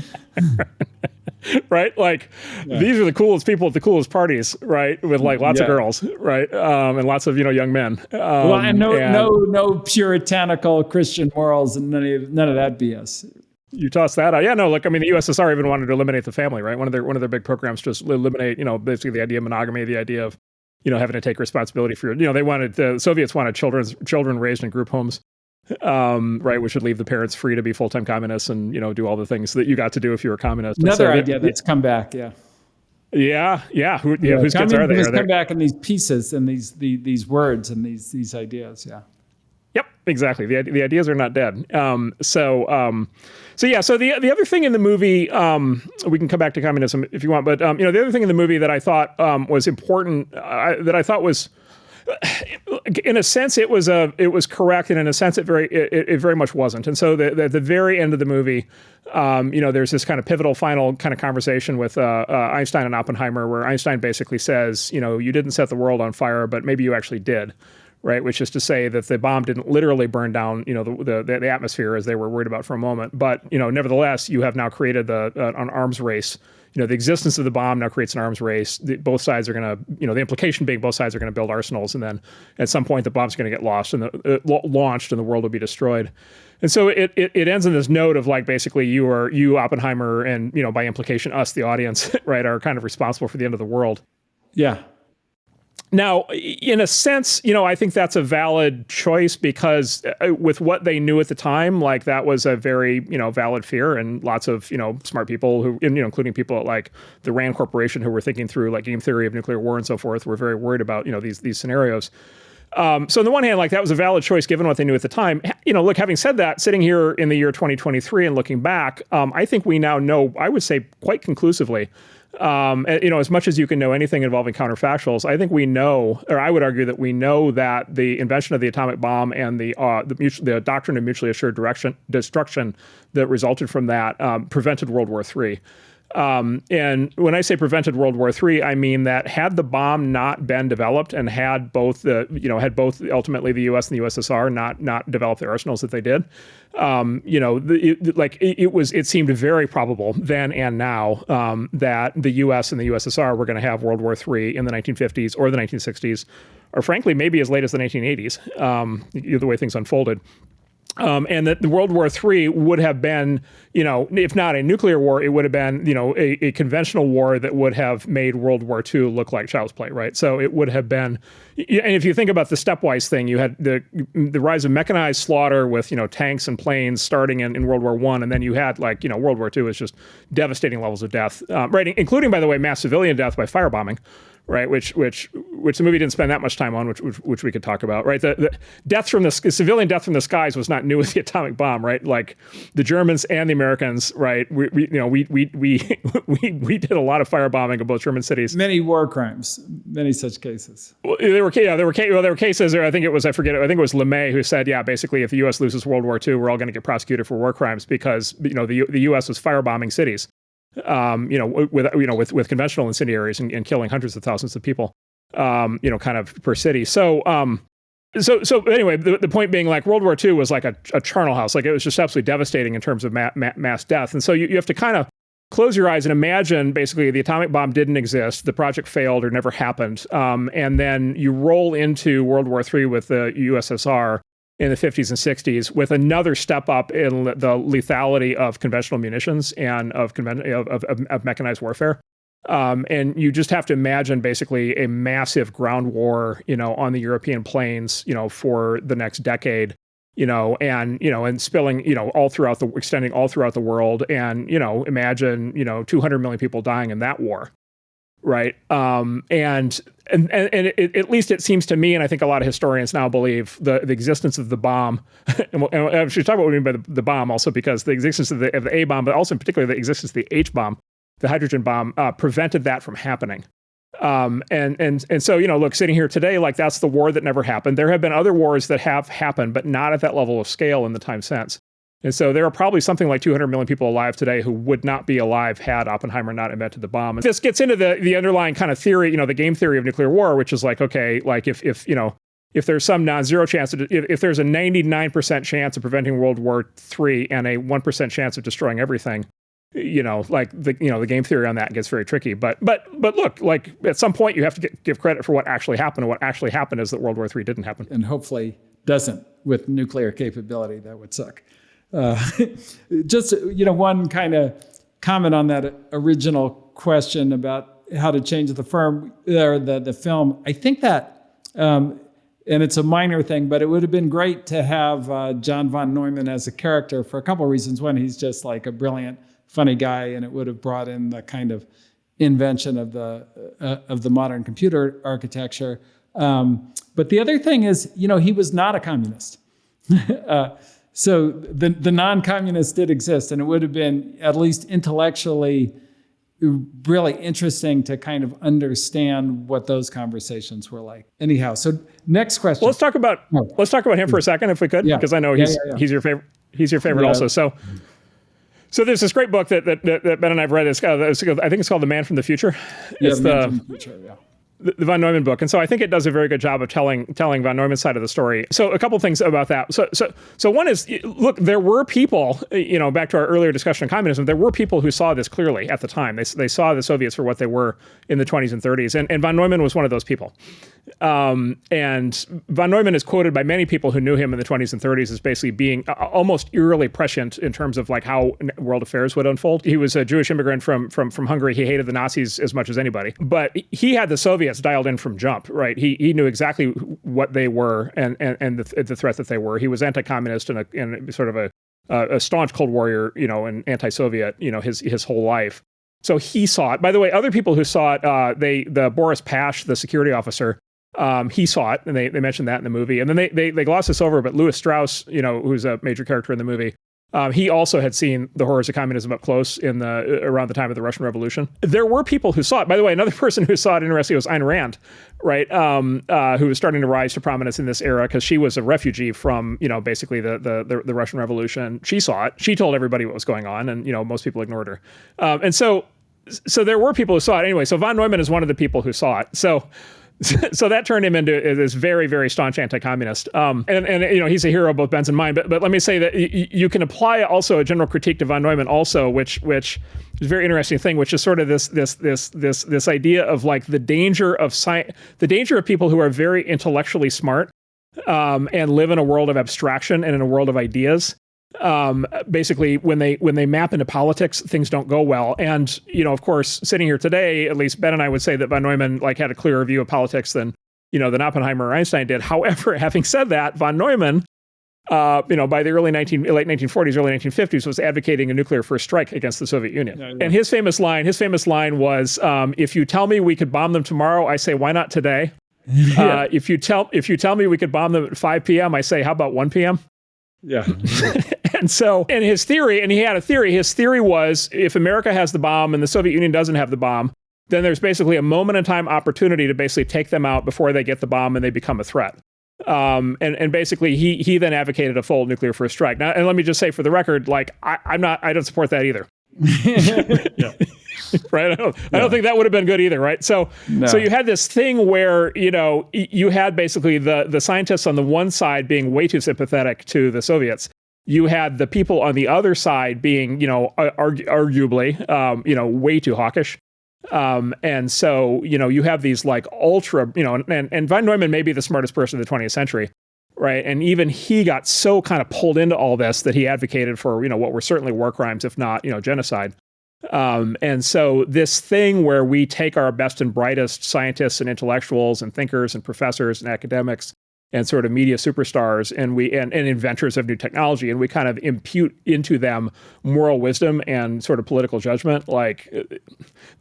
Right? Like, these are the coolest people at the coolest parties, right? With like lots of girls, right? And lots of, young men. And no puritanical Christian morals and none of that BS. You toss that out. Yeah, no, look, I mean, the USSR even wanted to eliminate the family, right? One of their big programs to eliminate, basically the idea of monogamy, the idea of, having to take responsibility for the Soviets wanted children raised in group homes, right, which would leave the parents free to be full-time communists and, do all the things that you got to do if you were a communist. Another idea that's come back, Yeah. Whose kids are they? Has come back in these pieces and these words and these ideas, yeah. Yep, exactly. The ideas are not dead. So the other thing in the movie, we can come back to communism if you want, but the other thing in the movie that I thought was important, that I thought was, in a sense, it was correct, and in a sense, it very much wasn't. And so at the very end of the movie, there's this kind of pivotal final kind of conversation with Einstein and Oppenheimer, where Einstein basically says, you didn't set the world on fire, but maybe you actually did. Right, which is to say that the bomb didn't literally burn down, the atmosphere as they were worried about for a moment. But nevertheless, you have now created an arms race. The existence of the bomb now creates an arms race. Both sides are going to, the implication being both sides are going to build arsenals, and then at some point the bomb's going to get launched and the world will be destroyed. And so it ends on this note of like basically you Oppenheimer and by implication us, the audience, right, are kind of responsible for the end of the world. Yeah. Now, in a sense, I think that's a valid choice because with what they knew at the time, like that was a very, valid fear, and lots of, smart people who, including people at like the RAND Corporation who were thinking through like game theory of nuclear war and so forth, were very worried about, these scenarios. So on the one hand, like that was a valid choice given what they knew at the time. Look, having said that, sitting here in the year 2023 and looking back, I think we now know, I would say quite conclusively, as much as you can know anything involving counterfactuals, I think we know, or I would argue that we know that the invention of the atomic bomb and the doctrine of mutually assured destruction that resulted from that prevented World War III. And when I say prevented World War III, I mean that had the bomb not been developed and had both ultimately the U.S. and the USSR not developed the arsenals that they did, it seemed very probable then and now that the U.S. and the USSR were going to have World War III in the 1950s or the 1960s, or frankly, maybe as late as the 1980s, the way things unfolded. And that the World War III would have been, if not a nuclear war, it would have been, a conventional war that would have made World War II look like child's play, right? So it would have been, and if you think about the stepwise thing, you had the rise of mechanized slaughter with, tanks and planes starting in World War I, and then you had World War II was just devastating levels of death, right? Including, by the way, mass civilian death by firebombing. Right, which the movie didn't spend that much time on, which we could talk about. Right, the death from the civilian death from the skies was not new with the atomic bomb. Right, like the Germans and the Americans. Right, we did a lot of firebombing of both German cities. Many war crimes, many such cases. Well, there were cases. I think it was LeMay who said, basically, if the U.S. loses World War II, we're all going to get prosecuted for war crimes because the U.S. was firebombing cities. With conventional incendiaries and killing hundreds of thousands of people, kind of per city. So anyway, the point being, like, World War II was like a charnel house. Like, it was just absolutely devastating in terms of mass death. And so you have to kind of close your eyes and imagine, basically, the atomic bomb didn't exist, the project failed or never happened, and then you roll into World War III with the USSR in the 50s and 60s with another step up in the lethality of conventional munitions and of mechanized warfare. And you just have to imagine basically a massive ground war, on the European plains, for the next decade, and spilling, extending all throughout the world. And, imagine, 200 million people dying in that war. Right. And at least it seems to me, and I think a lot of historians now believe, the existence of the bomb, and I should talk about what we mean by the bomb also, because the existence of the A bomb, but also in particular the existence of the H bomb, the hydrogen bomb, prevented that from happening. And so, look, sitting here today, like, that's the war that never happened. There have been other wars that have happened, but not at that level of scale in the time since. And so there are probably something like 200 million people alive today who would not be alive had Oppenheimer not invented the bomb. And this gets into the underlying kind of theory, the game theory of nuclear war, which is like, okay, like if there's some non-zero chance, if there's a 99% chance of preventing World War III and a 1% chance of destroying everything, the game theory on that gets very tricky. But look, like, at some point you have to give credit for what actually happened. And what actually happened is that World War III didn't happen. And hopefully doesn't with nuclear capability. That would suck. Just, one kind of comment on that original question about how to change the film. I think that, and it's a minor thing, but it would have been great to have John von Neumann as a character for a couple of reasons. One, he's just like a brilliant, funny guy, and it would have brought in the kind of invention of the modern computer architecture. But the other thing is, he was not a communist. So the non-communists did exist, and it would have been, at least intellectually, really interesting to kind of understand what those conversations were like. Anyhow, so next question. Well, let's talk about him for a second, if we could, because I know he's your favorite. He's your favorite also. So there's this great book that Ben and I've read. I think it's called The Man from the Future. It's the von Neumann book. And so I think it does a very good job of telling von Neumann's side of the story. So a couple things about that. So one is, look, there were people, back to our earlier discussion on communism, there were people who saw this clearly at the time. They saw the Soviets for what they were in the 20s and 30s. And von Neumann was one of those people. And von Neumann is quoted by many people who knew him in the 20s and 30s as basically being almost eerily prescient in terms of like how world affairs would unfold. He was a Jewish immigrant from Hungary. He hated the Nazis as much as anybody, but he had the Soviets dialed in from jump, right? He knew exactly what they were and the threat that they were. He was anti-communist and sort of a staunch Cold Warrior, and anti-Soviet, his whole life. So he saw it. By the way, other people who saw it, the Boris Pash, the security officer, he saw it, and they mentioned that in the movie. And then they gloss this over, but Louis Strauss, who's a major character in the movie, he also had seen the horrors of communism up close around the time of the Russian Revolution. There were people who saw it. By the way, another person who saw it, interestingly, was Ayn Rand, right? Who was starting to rise to prominence in this era because she was a refugee from, basically the Russian Revolution. She saw it. She told everybody what was going on, and most people ignored her. And so so there were people who saw it anyway. So von Neumann is one of the people who saw it. So that turned him into this very, very staunch anti-communist. And he's a hero of both Ben's and mine. But let me say that you can apply also a general critique to von Neumann also, which is a very interesting thing, which is sort of this idea of like the danger of people who are very intellectually smart and live in a world of abstraction and in a world of ideas. Basically, when they map into politics, things don't go well. And, of course, sitting here today, at least Ben and I would say that von Neumann had a clearer view of politics than Oppenheimer or Einstein did. However, having said that, von Neumann, by the late 1940s, early 1950s, was advocating a nuclear first strike against the Soviet Union. Yeah. And his famous line was, if you tell me we could bomb them tomorrow, I say, why not today? Yeah. If you tell me we could bomb them at 5 p.m., I say, how about 1 p.m.? Yeah. And so, and his theory was, if America has the bomb and the Soviet Union doesn't have the bomb, then there's basically a moment in time opportunity to basically take them out before they get the bomb and they become a threat. And basically he then advocated a full nuclear first strike. Now, and let me just say for the record, I don't support that either. Yeah. Right. I don't think that would have been good either. Right. So you had this thing where, you had basically the scientists on the one side being way too sympathetic to the Soviets. You had the people on the other side being, arguably, way too hawkish. And so, you have these ultra, and von Neumann may be the smartest person of the 20th century. Right. And even he got so kind of pulled into all this that he advocated for, what were certainly war crimes, if not, genocide. And so this thing where we take our best and brightest scientists and intellectuals and thinkers and professors and academics and sort of media superstars and inventors of new technology, and we kind of impute into them moral wisdom and sort of political judgment, the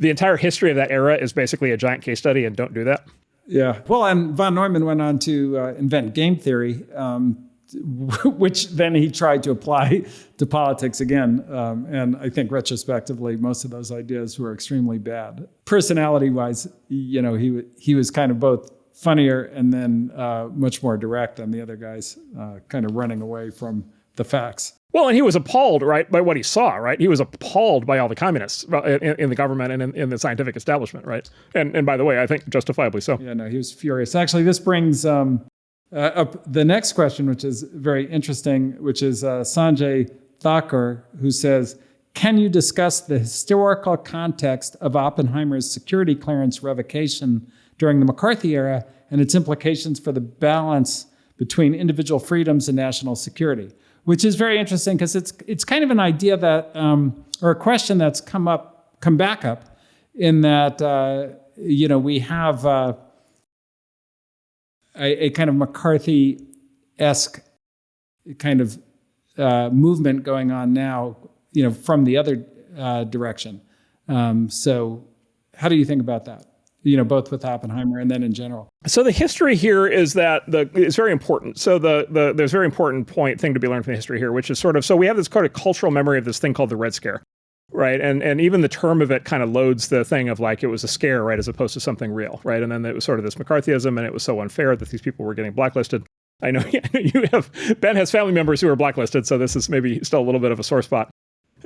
entire history of that era is basically a giant case study, and don't do that. Yeah. Well, and von Neumann went on to invent game theory, which then he tried to apply to politics again. And I think retrospectively, most of those ideas were extremely bad. Personality-wise, he was kind of both funnier and then much more direct than the other guys, kind of running away from the facts. Well, and he was appalled, right, by what he saw, right? He was appalled by all the communists in the government and in the scientific establishment, right? And by the way, I think justifiably so. Yeah, no, he was furious. Actually, this brings up the next question, which is very interesting, which is Sanjay Thakur, who says, can you discuss the historical context of Oppenheimer's security clearance revocation during the McCarthy era and its implications for the balance between individual freedoms and national security? Which is very interesting because it's kind of an idea that, or a question that's come back up in that, we have a kind of McCarthy-esque kind of movement going on now, from the other direction. So how do you think about that? Both with Oppenheimer and then in general. So the history here is that it's very important. So there's a very important thing to be learned from the history here, which is so we have this kind of cultural memory of this thing called the Red Scare, right? And even the term of it kind of loads the thing of it was a scare, right, as opposed to something real, right? And then it was sort of this McCarthyism, and it was so unfair that these people were getting blacklisted. I know Ben has family members who are blacklisted, so this is maybe still a little bit of a sore spot.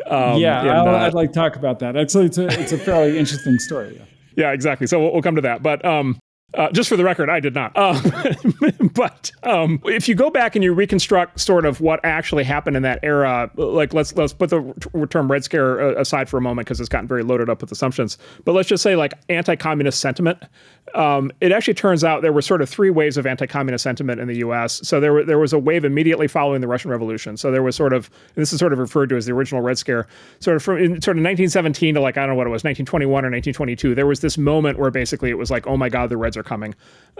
I'd like to talk about that. Actually, it's a fairly interesting story. Yeah. Yeah, exactly. So we'll come to that. But just for the record, I did not. But if you go back and you reconstruct sort of what actually happened in that era, let's put the term Red Scare aside for a moment because it's gotten very loaded up with assumptions. But let's just say anti-communist sentiment. It actually turns out there were sort of three waves of anti-communist sentiment in the U.S. So there was a wave immediately following the Russian Revolution. So there was sort of, and this is sort of referred to as the original Red Scare, sort of 1917 to I don't know what it was, 1921 or 1922. There was this moment where basically it was oh my God, the Reds are coming,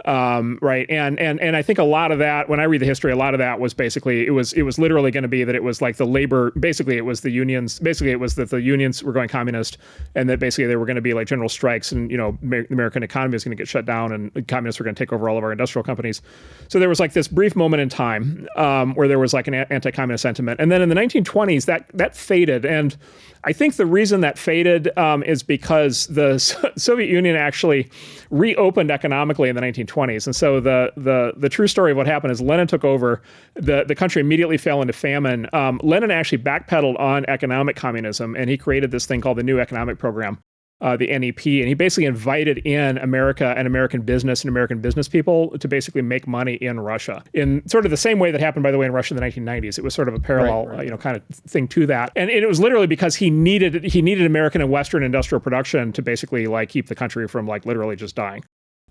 right? And I think a lot of that, when I read the history, a lot of that was basically it was literally going to be that it was the labor. Basically, it was the unions. Basically, it was that the unions were going communist, and that basically there were going to be general strikes, and the American economy was going to get shut down, and the communists were going to take over all of our industrial companies. So there was this brief moment in time where there was an anti-communist sentiment, and then in the 1920s that faded. And I think the reason that faded is because the Soviet Union actually reopened economically in the 1920s. And so the true story of what happened is Lenin took over, the country immediately fell into famine. Lenin actually backpedaled on economic communism, and he created this thing called the New Economic Program, the NEP, and he basically invited in America and American business and American business people to basically make money in Russia in sort of the same way that happened, by the way, in Russia in the 1990s. It was sort of a parallel, kind of thing to that. And it was literally because he needed American and Western industrial production to basically like keep the country from like literally just dying.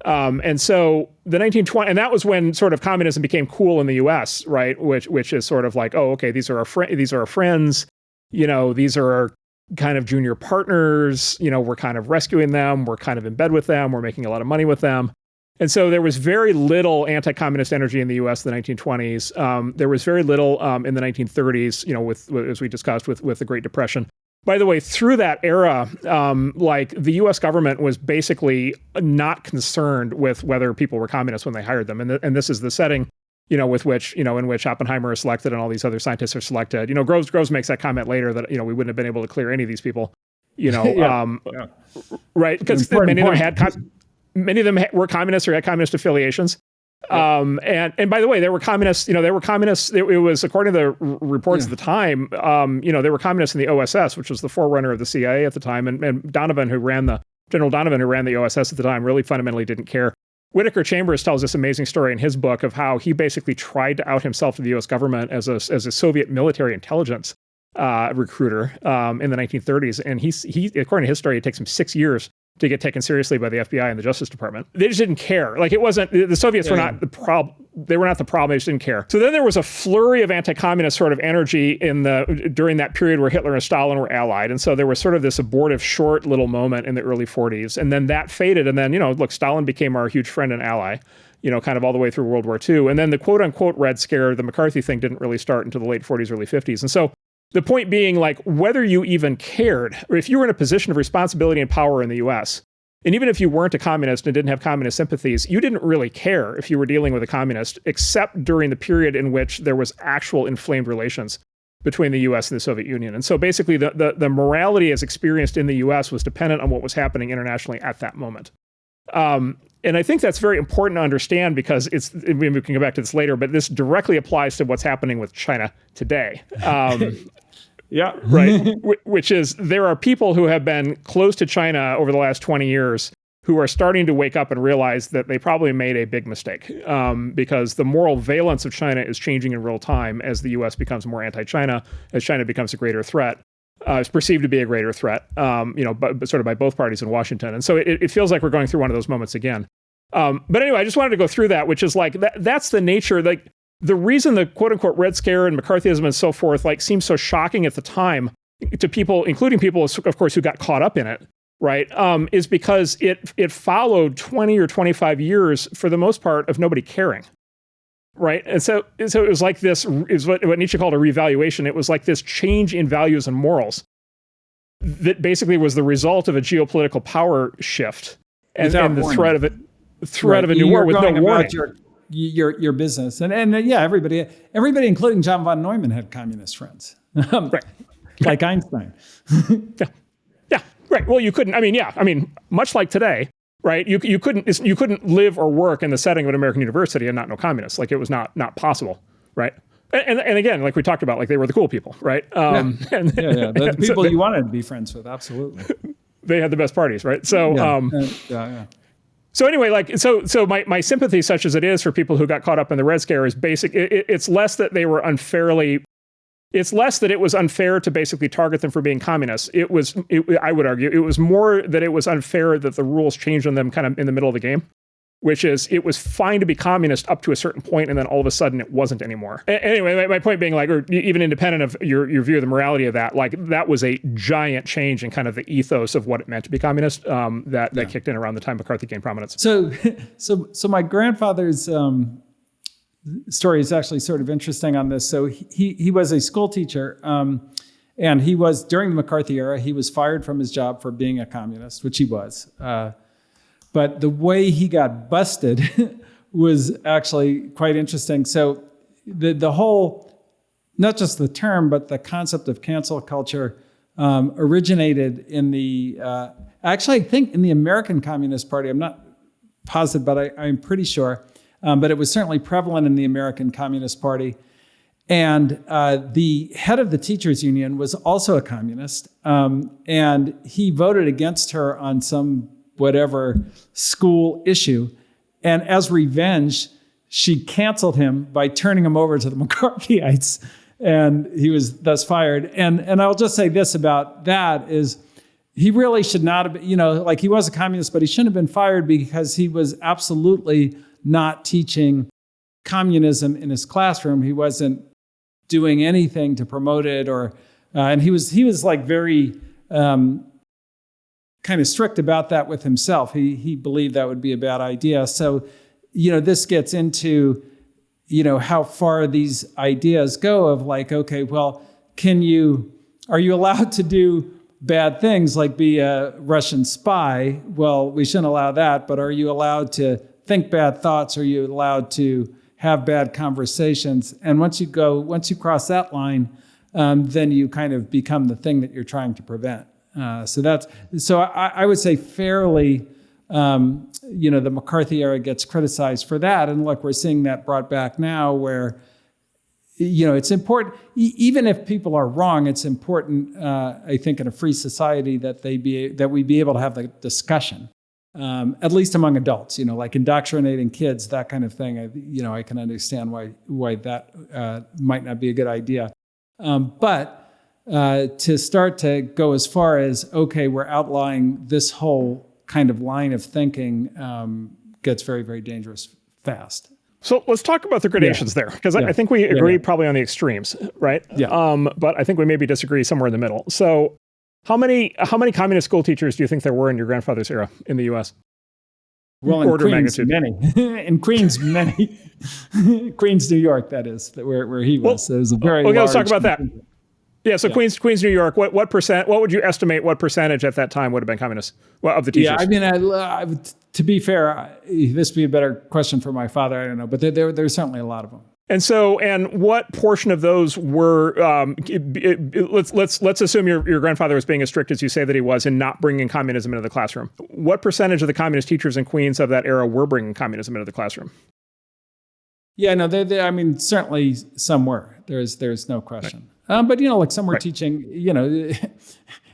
And so the 1920s, and that was when sort of communism became cool in the U.S., right? Which is sort of like, oh, okay, these are our friends, these are our kind of junior partners, we're kind of rescuing them, we're kind of in bed with them, we're making a lot of money with them. And so there was very little anti-communist energy in the U.S. in the 1920s. There was very little in the 1930s, with as we discussed with the Great Depression. By the way, through that era, like the U.S. government was basically not concerned with whether people were communists when they hired them. And this is the setting, with which, in which Oppenheimer is selected and all these other scientists are selected. Groves makes that comment later that, we wouldn't have been able to clear any of these people, right? Because many of them were communists or had communist affiliations. And by the way, there were communists, it was, according to the reports at the time, there were communists in the OSS, which was the forerunner of the CIA at the time. And General Donovan, who ran the OSS at the time, really fundamentally didn't care. Whittaker Chambers tells this amazing story in his book of how he basically tried to out himself to the U.S. government as a Soviet military intelligence recruiter in the 1930s. And he, according to his story, it takes him 6 years to get taken seriously by the FBI and the Justice Department. They just didn't care. Like, it wasn't, the Soviets were not the problem. They were not the problem. They just didn't care. So then there was a flurry of anti-communist sort of energy during that period where Hitler and Stalin were allied. And so there was sort of this abortive short little moment in the early 40s. And then that faded. And then, Stalin became our huge friend and ally, kind of all the way through World War II. And then the quote unquote Red Scare, the McCarthy thing, didn't really start until the late 40s, early 50s. And so the point being, like, whether you even cared, or if you were in a position of responsibility and power in the US, and even if you weren't a communist and didn't have communist sympathies, you didn't really care if you were dealing with a communist, except during the period in which there was actual inflamed relations between the US and the Soviet Union. And so basically the morality as experienced in the US was dependent on what was happening internationally at that moment. And I think that's very important to understand because we can go back to this later, but this directly applies to what's happening with China today. Yeah, right. Which is, there are people who have been close to China over the last 20 years who are starting to wake up and realize that they probably made a big mistake because the moral valence of China is changing in real time as the U.S. becomes more anti-China, as China becomes a greater threat. It's perceived to be a greater threat, but sort of by both parties in Washington. And so it feels like we're going through one of those moments again. But anyway, I just wanted to go through that, which is like, that's the nature, like, the reason the quote unquote Red Scare and McCarthyism and so forth like seemed so shocking at the time to people, including people, of course, who got caught up in it, right? Is because it followed 20 or 25 years for the most part of nobody caring, right? And so it was like this is what Nietzsche called a revaluation. It was like this change in values and morals that basically was the result of a geopolitical power shift and the threat of a new war with no warning. Your business and yeah, everybody, including John von Neumann, had communist friends, right? Like Einstein. yeah, right. Well, you couldn't. Much like today, right? You couldn't live or work in the setting of an American university and not know communists. Like, it was not possible, right? And again, like we talked about, like, they were the cool people, right? The people you wanted to be friends with, absolutely. They had the best parties, right? So So anyway, like, so my sympathy, such as it is for people who got caught up in the Red Scare, is basic. It's less that they were it's less that it was unfair to basically target them for being communists. I would argue, it was more that it was unfair that the rules changed on them kind of in the middle of the game, which is, it was fine to be communist up to a certain point, and then all of a sudden it wasn't anymore. Anyway, my point being, like, or even independent of your view of the morality of that, like, that was a giant change in kind of the ethos of what it meant to be communist that kicked in around the time McCarthy gained prominence. So my grandfather's story is actually sort of interesting on this. So he was a school teacher, and he was, during the McCarthy era, he was fired from his job for being a communist, which he was. But the way he got busted was actually quite interesting. So the whole, not just the term, but the concept of cancel culture originated in actually, I think in the American Communist Party. I'm not positive, but I'm pretty sure. But it was certainly prevalent in the American Communist Party. And the head of the teachers union was also a communist. And he voted against her on some whatever school issue. And as revenge, she canceled him by turning him over to the McCarthyites. And he was thus fired. And I'll just say this about that is he really should not have been, like he was a communist, but he shouldn't have been fired because he was absolutely not teaching communism in his classroom. He wasn't doing anything to promote it, and he was like very kind of strict about that with himself. He believed that would be a bad idea. So, this gets into, how far these ideas go of like, okay, well, are you allowed to do bad things like be a Russian spy? Well, we shouldn't allow that, but are you allowed to think bad thoughts? Are you allowed to have bad conversations? And once you cross that line, then you kind of become the thing that you're trying to prevent. So I would say fairly, the McCarthy era gets criticized for that. And look, we're seeing that brought back now where, it's important, even if people are wrong, it's important, I think, in a free society that we be able to have the discussion. At least among adults, like indoctrinating kids, that kind of thing. I can understand why that might not be a good idea. But to start to go as far as, okay, we're outlining this whole kind of line of thinking gets very, very dangerous fast. So let's talk about the gradations there, because I think we agree probably on the extremes, right? Yeah. But I think we maybe disagree somewhere in the middle. So How many communist school teachers do you think there were in your grandfather's era in the U.S.? Well, in Queens, many. In Queens, many. Queens, New York, that is, where he was. Well, it was a very large... let's talk about that. Yeah, so Queens, New York, what would you estimate, what percentage at that time would have been communist of the teachers? Yeah, I mean, to be fair, this would be a better question for my father, I don't know, but there's certainly a lot of them. And so, and what portion of those were, let's assume your grandfather was being as strict as you say that he was in not bringing communism into the classroom. What percentage of the communist teachers in Queens of that era were bringing communism into the classroom? Yeah, no, I mean, certainly some were. There's no question. Right. But, like some were teaching,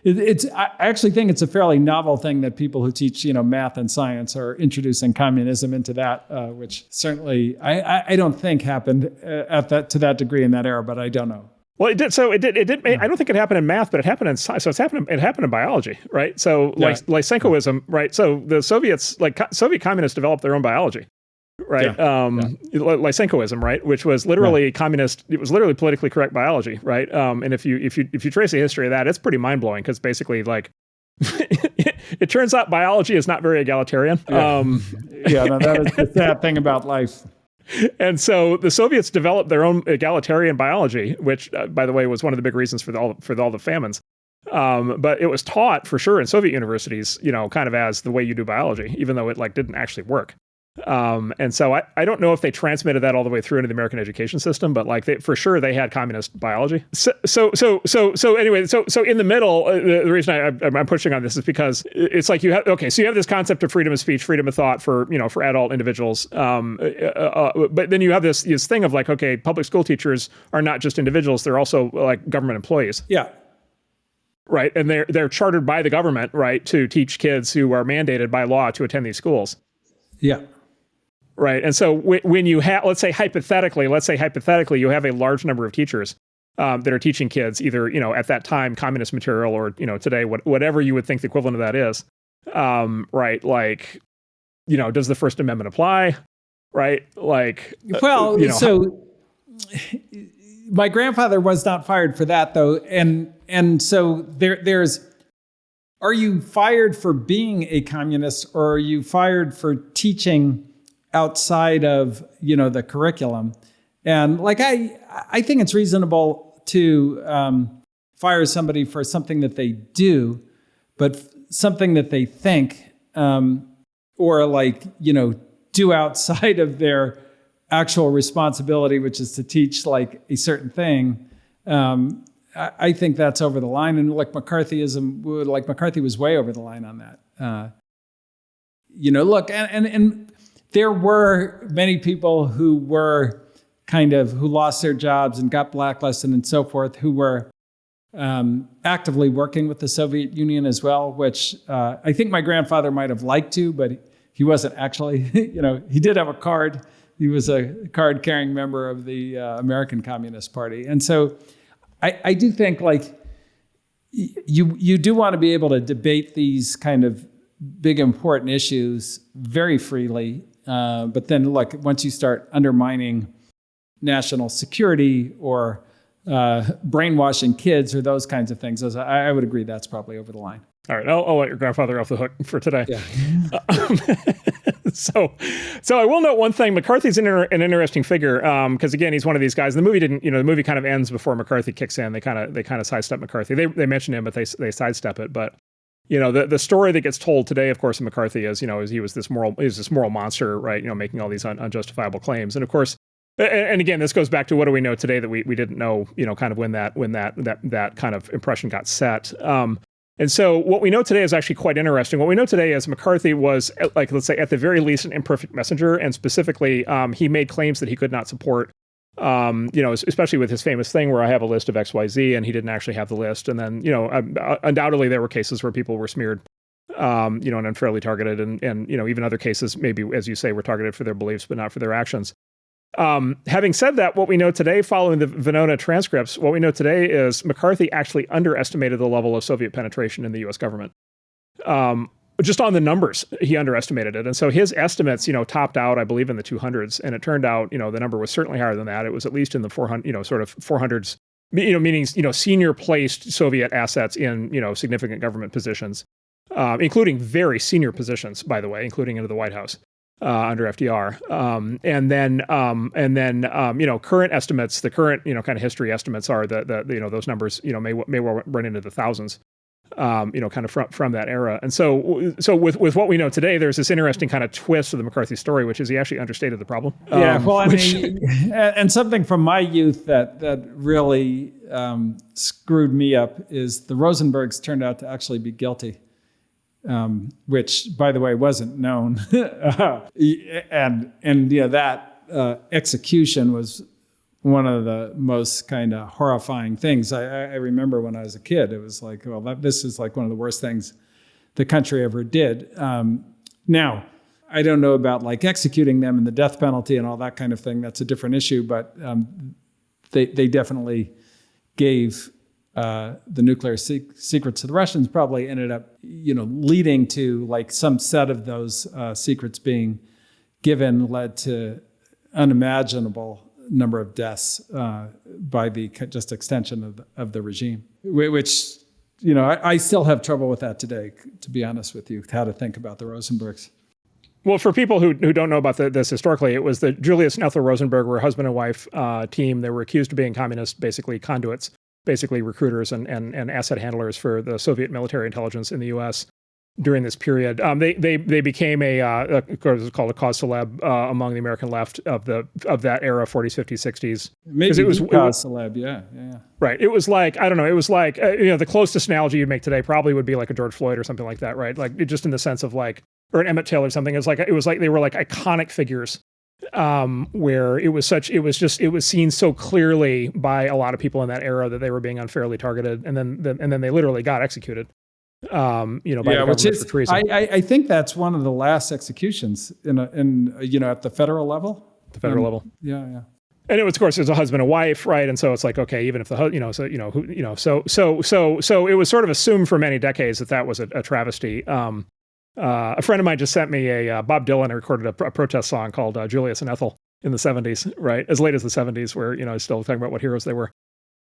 I actually think it's a fairly novel thing that people who teach, math and science are introducing communism into that, which certainly I don't think happened to that degree in that era, but I don't know. Well, it did. So it did. I don't think it happened in math, but it happened in science. So it happened in biology, right? So Lysenkoism, right? So the Soviets, Soviet communists, developed their own biology. Right. Lysenkoism, right, which was literally communist. It was literally politically correct biology, right? And if you trace the history of that, it's pretty mind blowing because basically, it turns out biology is not very egalitarian. That is the sad thing about life. And so the Soviets developed their own egalitarian biology, which, by the way, was one of the big reasons for all the famines. But it was taught for sure in Soviet universities, kind of as the way you do biology, even though it didn't actually work. And so I don't know if they transmitted that all the way through into the American education system, but for sure they had communist biology. So anyway, so in the middle, the reason I'm pushing on this is because it's like you have this concept of freedom of speech, freedom of thought for adult individuals. But then you have this thing of public school teachers are not just individuals; they're also government employees. Yeah. Right, and they're chartered by the government, right, to teach kids who are mandated by law to attend these schools. Yeah. Right. And so when you have, let's say hypothetically, you have a large number of teachers that are teaching kids either, at that time, communist material or, today, whatever you would think the equivalent of that is. Right. Does the First Amendment apply? Right. So my grandfather was not fired for that, though. And so there's, are you fired for being a communist or are you fired for teaching outside of, the curriculum? And I think it's reasonable to fire somebody for something that they do, but something that they think or do outside of their actual responsibility, which is to teach a certain thing. I think that's over the line. And McCarthyism, McCarthy was way over the line on that. Look, and there were many people who were who lost their jobs and got blacklisted and so forth, who were actively working with the Soviet Union as well, which I think my grandfather might have liked to, but he wasn't actually, he did have a card. He was a card-carrying member of the American Communist Party. And so I do think like you do want to be able to debate these kind of big important issues very freely. But then look, once you start undermining national security or brainwashing kids or those kinds of things, I would agree that's probably over the line. All right, I'll let your grandfather off the hook for today. Yeah. So I will note one thing. McCarthy's an interesting figure because again, he's one of these guys. The movie didn't, the movie kind of ends before McCarthy kicks in. They kind of sidestep McCarthy. They mention him, but they sidestep it. But the story that gets told today, of course, of McCarthy is he was this moral monster, right? Making all these unjustifiable claims, and of course. And again, this goes back to what do we know today that we didn't know, kind of when that kind of impression got set. And so what we know today is actually quite interesting. What we know today is McCarthy was, like, let's say, at the very least, an imperfect messenger. And specifically, he made claims that he could not support, especially with his famous thing where I have a list of XYZ and he didn't actually have the list. And then, undoubtedly there were cases where people were smeared, and unfairly targeted. And even other cases, maybe, as you say, were targeted for their beliefs, but not for their actions. Having said that, what we know today, following the Venona transcripts, what we know today is McCarthy actually underestimated the level of Soviet penetration in the U.S. government. Just on the numbers, he underestimated it. And so his estimates, topped out, I believe, in the 200s. And it turned out, the number was certainly higher than that. It was at least in the 400, sort of 400s, meaning, senior placed Soviet assets in, significant government positions, including very senior positions, by the way, including into the White House. Under FDR, and then current estimates, the current kind of history estimates are that those numbers may well run into the thousands, kind of from that era. And so with what we know today, there's this interesting kind of twist of the McCarthy story, which is he actually understated the problem. And something from my youth that really screwed me up is the Rosenbergs turned out to actually be guilty. Which, by the way, wasn't known, that execution was one of the most kind of horrifying things. I remember when I was a kid, it was like, well, this is like one of the worst things the country ever did. Now, I don't know about like executing them and the death penalty and all that kind of thing. That's a different issue, but they definitely gave. The nuclear secrets to the Russians probably ended up, leading to like some set of those secrets being given led to unimaginable number of deaths by the just extension of the regime, which, I still have trouble with that today, to be honest with you, how to think about the Rosenbergs. Well, for people who don't know about this historically, it was the Julius and Ethel Rosenberg were a husband and wife team. They were accused of being communist, basically conduits. Basically recruiters and asset handlers for the Soviet military intelligence in the U.S. during this period. They became what's called a cause célèbre among the American left of that era, 40s, 50s, 60s. Maybe it was cause célèbre, yeah. Right. It was like, I don't know, it was like, the closest analogy you'd make today probably would be like a George Floyd or something like that, right? Like just in the sense of like, or an Emmett Till or something. It was like they were like iconic figures. Where it was seen so clearly by a lot of people in that era that they were being unfairly targeted, and then they literally got executed. By the government for treason. I think that's one of the last executions in at the federal level. The federal level. Yeah. And it was, of course, there's a husband and wife, right? And so it's like, okay, even if so it was sort of assumed for many decades that was a travesty. A friend of mine just sent me Bob Dylan recorded a protest song called Julius and Ethel in the 70s, right? As late as the 70s, where, still talking about what heroes they were.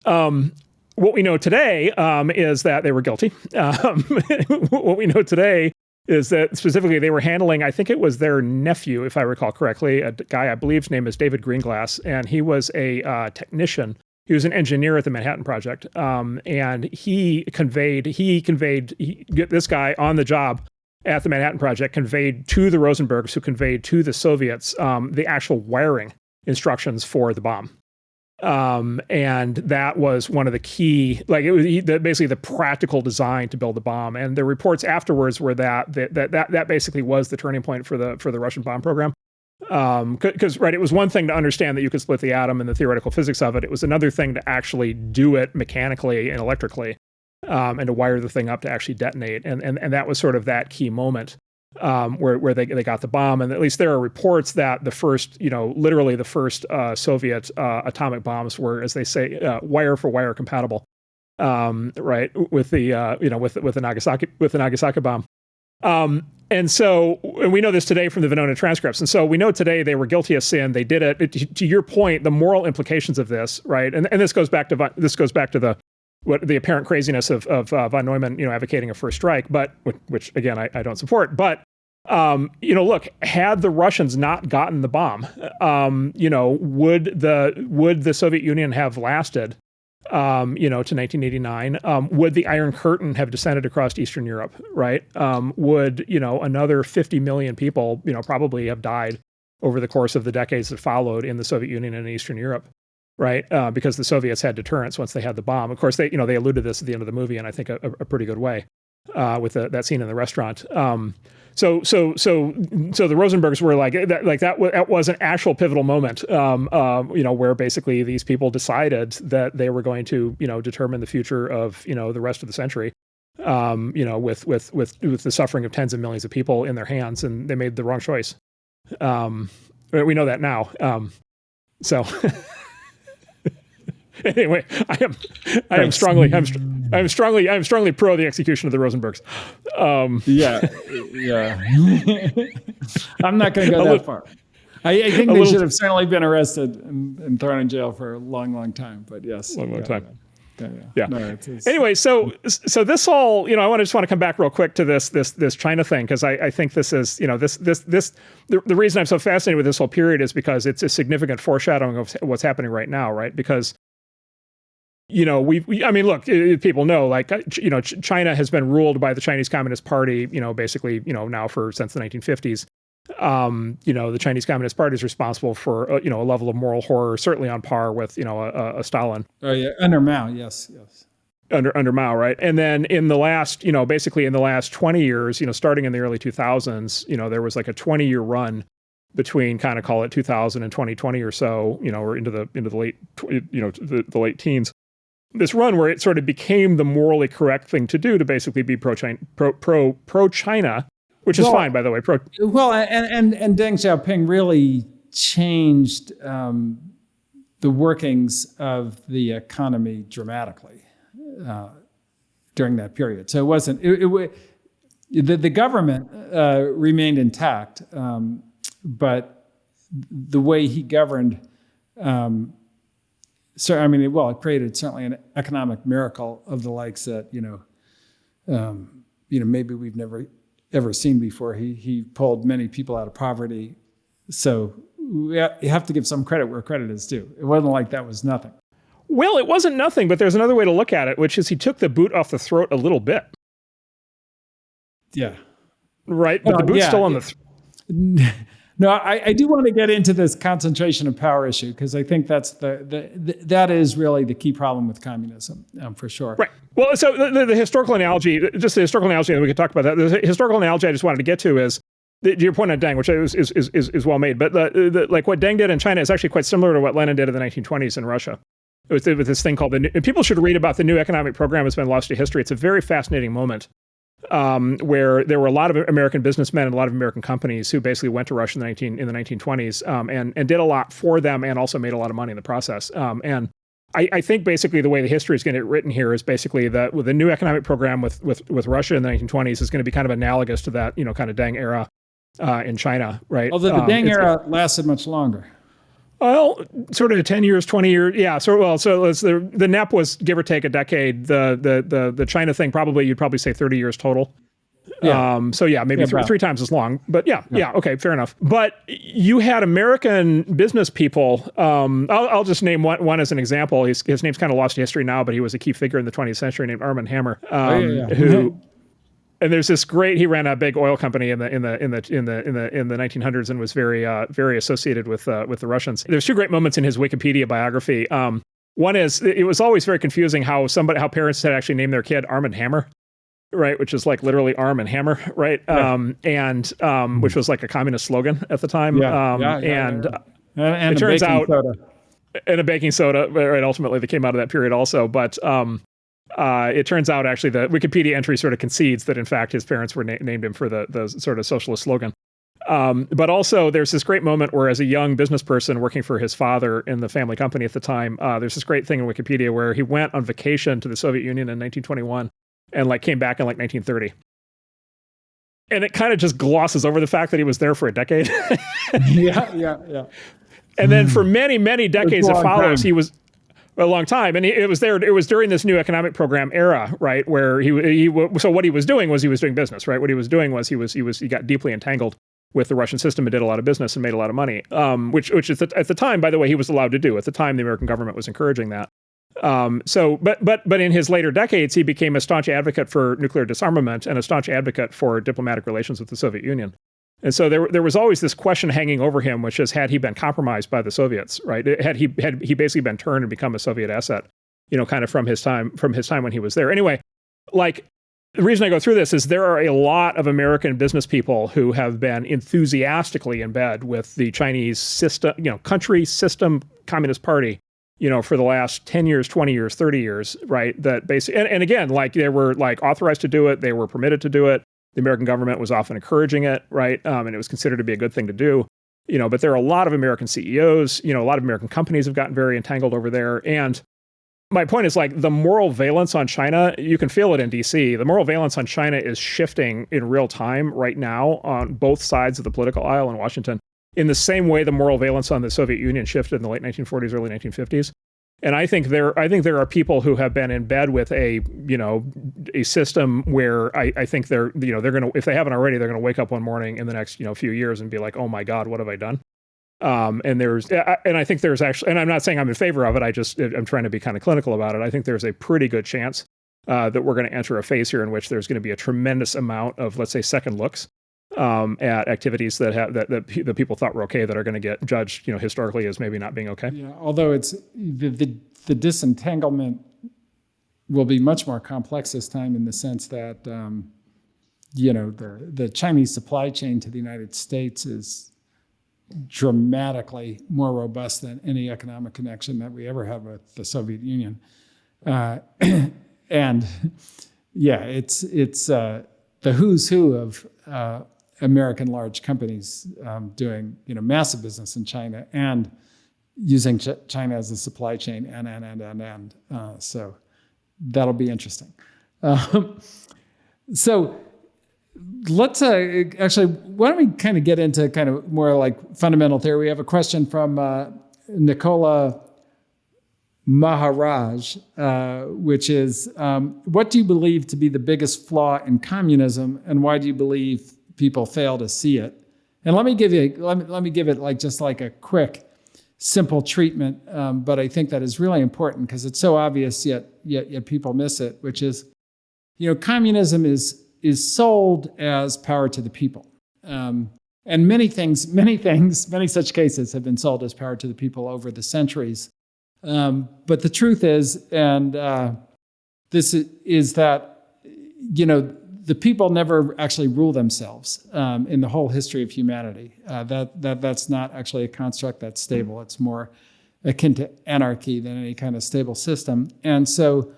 What we know today is that they were guilty. What we know today is that specifically they were handling, I think it was their nephew, if I recall correctly, a guy I believe's name is David Greenglass, and he was a technician. He was an engineer at the Manhattan Project, and he conveyed this guy on the job at the Manhattan Project conveyed to the Rosenbergs, who conveyed to the Soviets the actual wiring instructions for the bomb. And that was one of the key, like it was basically the practical design to build the bomb. And the reports afterwards were that basically was the turning point for the Russian bomb program. Because right, it was one thing to understand that you could split the atom and the theoretical physics of it. It was another thing to actually do it mechanically and electrically, and to wire the thing up to actually detonate. And that was sort of that key moment where they got the bomb. And at least there are reports that the first, literally the first Soviet atomic bombs were, as they say, wire for wire compatible, right, with the with the Nagasaki bomb. And we know this today from the Venona transcripts. And so we know today they were guilty of sin. They did it. To your point, the moral implications of this, right? And this goes back to the apparent craziness of von Neumann, advocating a first strike, but which again I don't support. But look, had the Russians not gotten the bomb, would the Soviet Union have lasted? To 1989, would the Iron Curtain have descended across Eastern Europe, right? Would, another 50 million people, probably have died over the course of the decades that followed in the Soviet Union and Eastern Europe, right? Because the Soviets had deterrents once they had the bomb. Of course, they alluded to this at the end of the movie, and I think a pretty good way with that scene in the restaurant. So the Rosenbergs were that was an actual pivotal moment, where basically these people decided that they were going to, determine the future of, the rest of the century, with the suffering of tens of millions of people in their hands, and they made the wrong choice. We know that now. Anyway, I am strongly pro the execution of the Rosenbergs. Yeah. I'm not going to go that far. I think they should have certainly been arrested and thrown in jail for a long, long time. But yes, long time. Yeah. No, anyway, so this all, I just want to come back real quick to this China thing, because I think this is, the reason I'm so fascinated with this whole period is because it's a significant foreshadowing of what's happening right now, right? Because look, people know, China has been ruled by the Chinese Communist Party, basically, now since the 1950s. The Chinese Communist Party is responsible for, a level of moral horror, certainly on par with, a Stalin. Oh yeah, under Mao, yes. Under Mao, right? And then in the last, basically in the last 20 years, starting in the early 2000s, there was like a 20-year run between kind of call it 2000 and 2020 or so, or into the late, the late teens. This run where it sort of became the morally correct thing to do to basically be pro-China, which is fine, by the way. And Deng Xiaoping really changed the workings of the economy dramatically during that period. So it wasn't the government remained intact, but the way he governed. It created certainly an economic miracle of the likes that maybe we've never ever seen before. He pulled many people out of poverty, so you have to give some credit where credit is due. It wasn't like that was nothing. Well, it wasn't nothing, but there's another way to look at it, which is he took the boot off the throat a little bit. Yeah. Right, but the boot's still on the throat. No, I do want to get into this concentration of power issue, because I think that's that is really the key problem with communism, for sure. Right. Well, so the historical analogy, and we could talk about that. The historical analogy I just wanted to get to is your point on Deng, which is well made. But like what Deng did in China is actually quite similar to what Lenin did in the 1920s in Russia. It was with this thing called and people should read about the new economic program that's been lost to history. It's a very fascinating moment. Where there were a lot of American businessmen and a lot of American companies who basically went to Russia in the 1920s and did a lot for them and also made a lot of money in the process. And I think basically the way the history is going to get written here is basically that with the new economic program with Russia in the 1920s is going to be kind of analogous to that, kind of Deng era in China, right? Although the Deng era lasted much longer. Well, sort of 10 years, 20 years. Yeah. So it's the NEP was give or take a decade. The China thing, you'd probably say 30 years total. Yeah. Maybe three times as long, but yeah. Okay. Fair enough. But you had American business people. I'll just name one as an example. His name's kind of lost to history now, but he was a key figure in the 20th century named Armand Hammer, who. And there's this great. He ran a big oil company in the 1900s and was very associated with the Russians. There's two great moments in his Wikipedia biography. One is it was always very confusing how parents had actually named their kid Armand Hammer. right, which is like literally arm and hammer, right? Which was like a communist slogan at the time. And it turns out, and a baking soda, right? Ultimately, that came out of that period also. But it turns out actually the Wikipedia entry sort of concedes that in fact his parents were named him for the sort of socialist slogan. But also there's this great moment where, as a young business person working for his father in the family company at the time, there's this great thing in Wikipedia where he went on vacation to the Soviet Union in 1921 and like came back in like 1930. And it kind of just glosses over the fact that he was there for a decade. Yeah. And then for many, many decades that follows, he was a long time. And it was during this new economic program era, right? Where so what he was doing was he was doing business, right? What he was doing was he got deeply entangled with the Russian system and did a lot of business and made a lot of money, which is at the time, by the way, he was allowed to do. At the time, the American government was encouraging that. But in his later decades, he became a staunch advocate for nuclear disarmament and a staunch advocate for diplomatic relations with the Soviet Union. And so there was always this question hanging over him, which is, had he been compromised by the Soviets, right? Had he basically been turned and become a Soviet asset, kind of from his time when he was there. Anyway, like, the reason I go through this is there are a lot of American business people who have been enthusiastically in bed with the Chinese system, country system, Communist Party, for the last 10 years, 20 years, 30 years, right? That basically, and again, like, they were like authorized to do it. They were permitted to do it. The American government was often encouraging it, right? And it was considered to be a good thing to do, but there are a lot of American CEOs, a lot of American companies have gotten very entangled over there. And my point is, like, the moral valence on China, you can feel it in DC. The moral valence on China is shifting in real time right now on both sides of the political aisle in Washington, in the same way the moral valence on the Soviet Union shifted in the late 1940s, early 1950s. And I think there are people who have been in bed with a system where I think they're going to, if they haven't already, they're going to wake up one morning in the next, few years and be like, oh my God, what have I done? And I think there's actually, and I'm not saying I'm in favor of it. I'm trying to be kind of clinical about it. I think there's a pretty good chance that we're going to enter a phase here in which there's going to be a tremendous amount of, let's say, second looks at activities that people thought were okay that are going to get judged, historically as maybe not being okay. Yeah, although it's the disentanglement will be much more complex this time in the sense that the Chinese supply chain to the United States is dramatically more robust than any economic connection that we ever had with the Soviet Union. And yeah, it's the who's who of American large companies doing massive business in China and using China as a supply chain and so that'll be interesting. So let's actually, why don't we kind of get into kind of more like fundamental theory? We have a question from Nicola Maharaj, which is, what do you believe to be the biggest flaw in communism, and why do you believe people fail to see it? And let me give it like just like a quick, simple treatment, but I think that is really important because it's so obvious yet people miss it, which is, communism is sold as power to the people. And many such cases have been sold as power to the people over the centuries. But the truth is, and this is that, the people never actually rule themselves in the whole history of humanity. That's not actually a construct that's stable. It's more akin to anarchy than any kind of stable system. And so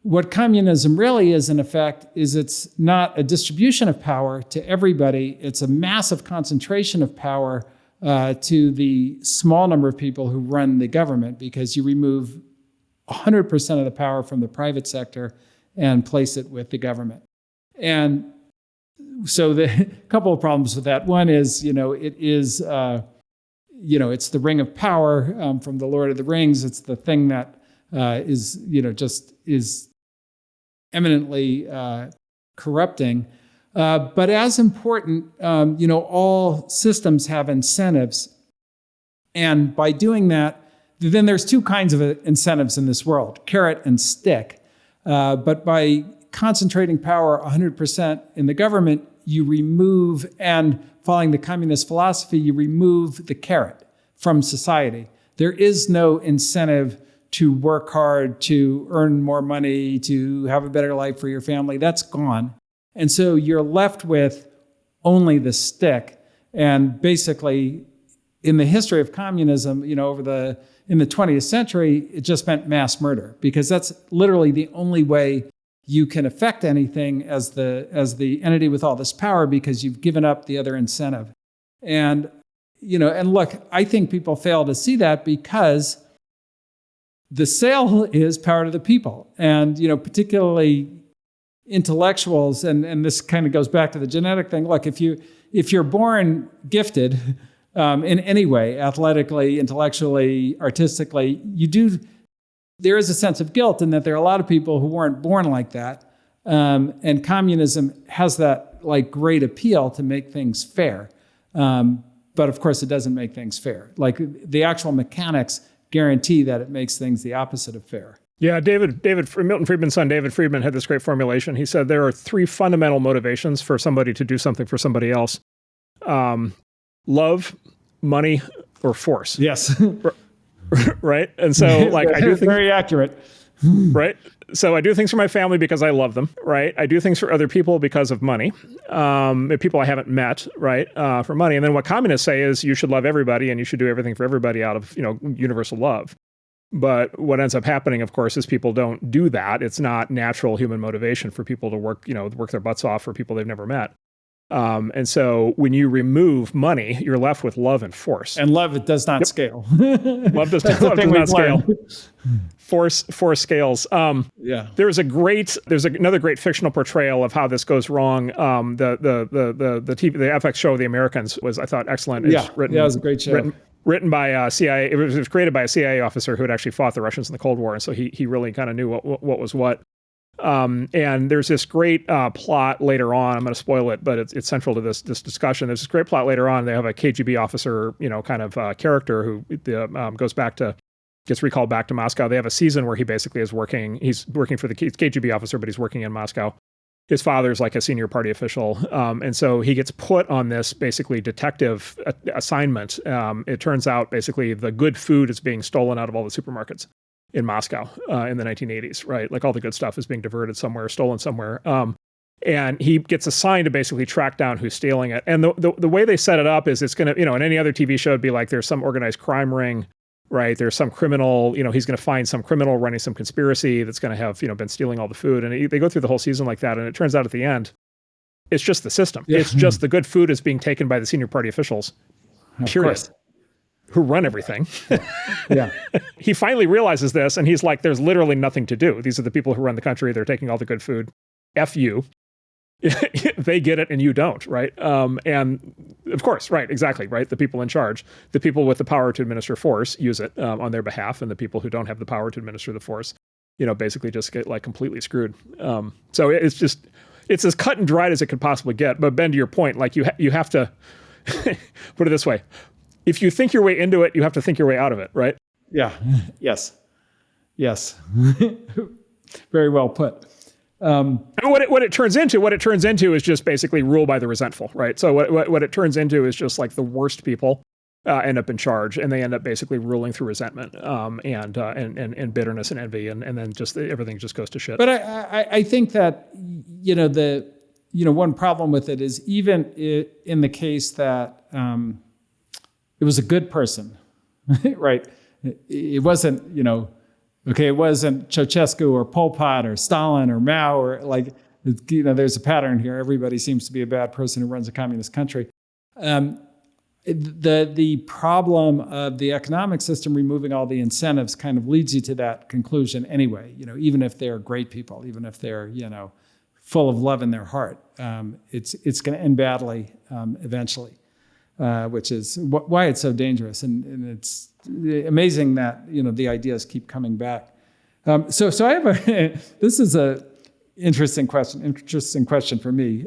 what communism really is, in effect, is it's not a distribution of power to everybody. It's a massive concentration of power to the small number of people who run the government, because you remove 100% of the power from the private sector and place it with the government. And so the couple of problems with that. One is, it is, it's the ring of power from the Lord of the Rings. It's the thing that is eminently corrupting. But as important, all systems have incentives. And by doing that, then there's two kinds of incentives in this world, carrot and stick. But by concentrating power 100% in the government, you remove, and following the communist philosophy, you remove the carrot from society. There is no incentive to work hard, to earn more money, to have a better life for your family, that's gone. And so you're left with only the stick. And basically, in the history of communism, in the 20th century, it just meant mass murder, because that's literally the only way you can affect anything as the entity with all this power, because you've given up the other incentive. And look, I think people fail to see that because the sale is power to the people. And, particularly intellectuals, and this kind of goes back to the genetic thing. Look, if you're born gifted in any way, athletically, intellectually, artistically, there is a sense of guilt in that there are a lot of people who weren't born like that. And communism has that great appeal to make things fair. But of course, it doesn't make things fair. The actual mechanics guarantee that it makes things the opposite of fair. Yeah, Milton Friedman's son, David Friedman, had this great formulation. He said there are three fundamental motivations for somebody to do something for somebody else: love, money, or force. Yes. Right? And so, I do things very accurate. Right? So I do things for my family because I love them, right? I do things for other people because of money, people I haven't met, right, for money. And then what communists say is you should love everybody and you should do everything for everybody out of, universal love. But what ends up happening, of course, is people don't do that. It's not natural human motivation for people to work their butts off for people they've never met. And so when you remove money, you're left with love and force. And love, it does not scale. Love does not scale. Force scales. There's another great fictional portrayal of how this goes wrong. The FX show, The Americans, was, I thought, excellent. It was a great show. Written by a CIA. It was created by a CIA officer who had actually fought the Russians in the Cold War, and so he really kind of knew what was what. And there's this great plot later on. I'm going to spoil it, but it's central to this discussion. Works great plot later on. They have a KGB officer, character who gets recalled back to Moscow. They have a season where he basically he's working for the KGB officer, but he's working in Moscow. His father's a senior party official. And so he gets put on this basically detective assignment. It turns out basically the good food is being stolen out of all the supermarkets in Moscow in the 1980s, right? All the good stuff is being diverted somewhere, stolen somewhere. And he gets assigned to basically track down who's stealing it. And the way they set it up is it's going to, in any other TV show, it'd be there's some organized crime ring, right? There's some criminal, he's going to find some criminal running some conspiracy that's going to have, been stealing all the food. And they go through the whole season like that. And it turns out at the end, it's just the system. Yeah. It's just the good food is being taken by the senior party officials, period, who run everything. Yeah. He finally realizes this and he's like, there's literally nothing to do. These are the people who run the country. They're taking all the good food. F you. They get it and you don't, right? And of course, right, exactly, right? The people in charge, the people with the power to administer force use it on their behalf, and the people who don't have the power to administer the force, basically just get completely screwed. So it's as cut and dried as it could possibly get. But Ben, to your point, you have to put it this way: if you think your way into it, you have to think your way out of it, right? Yeah. Yes. Very well put. And what it turns into is just basically rule by the resentful, right? So what it turns into is just the worst people end up in charge, and they end up basically ruling through resentment and bitterness and envy, and then just everything just goes to shit. But I think that one problem with it is even in the case that it was a good person, right? It wasn't Okay, it wasn't Ceausescu or Pol Pot or Stalin or Mao or there's a pattern here. Everybody seems to be a bad person who runs a communist country. The problem of the economic system removing all the incentives kind of leads you to that conclusion anyway. Even if they're great people, even if they're full of love in their heart, it's going to end badly eventually, which is why it's so dangerous. And it's amazing that the ideas keep coming back. So I have this is a interesting question for me.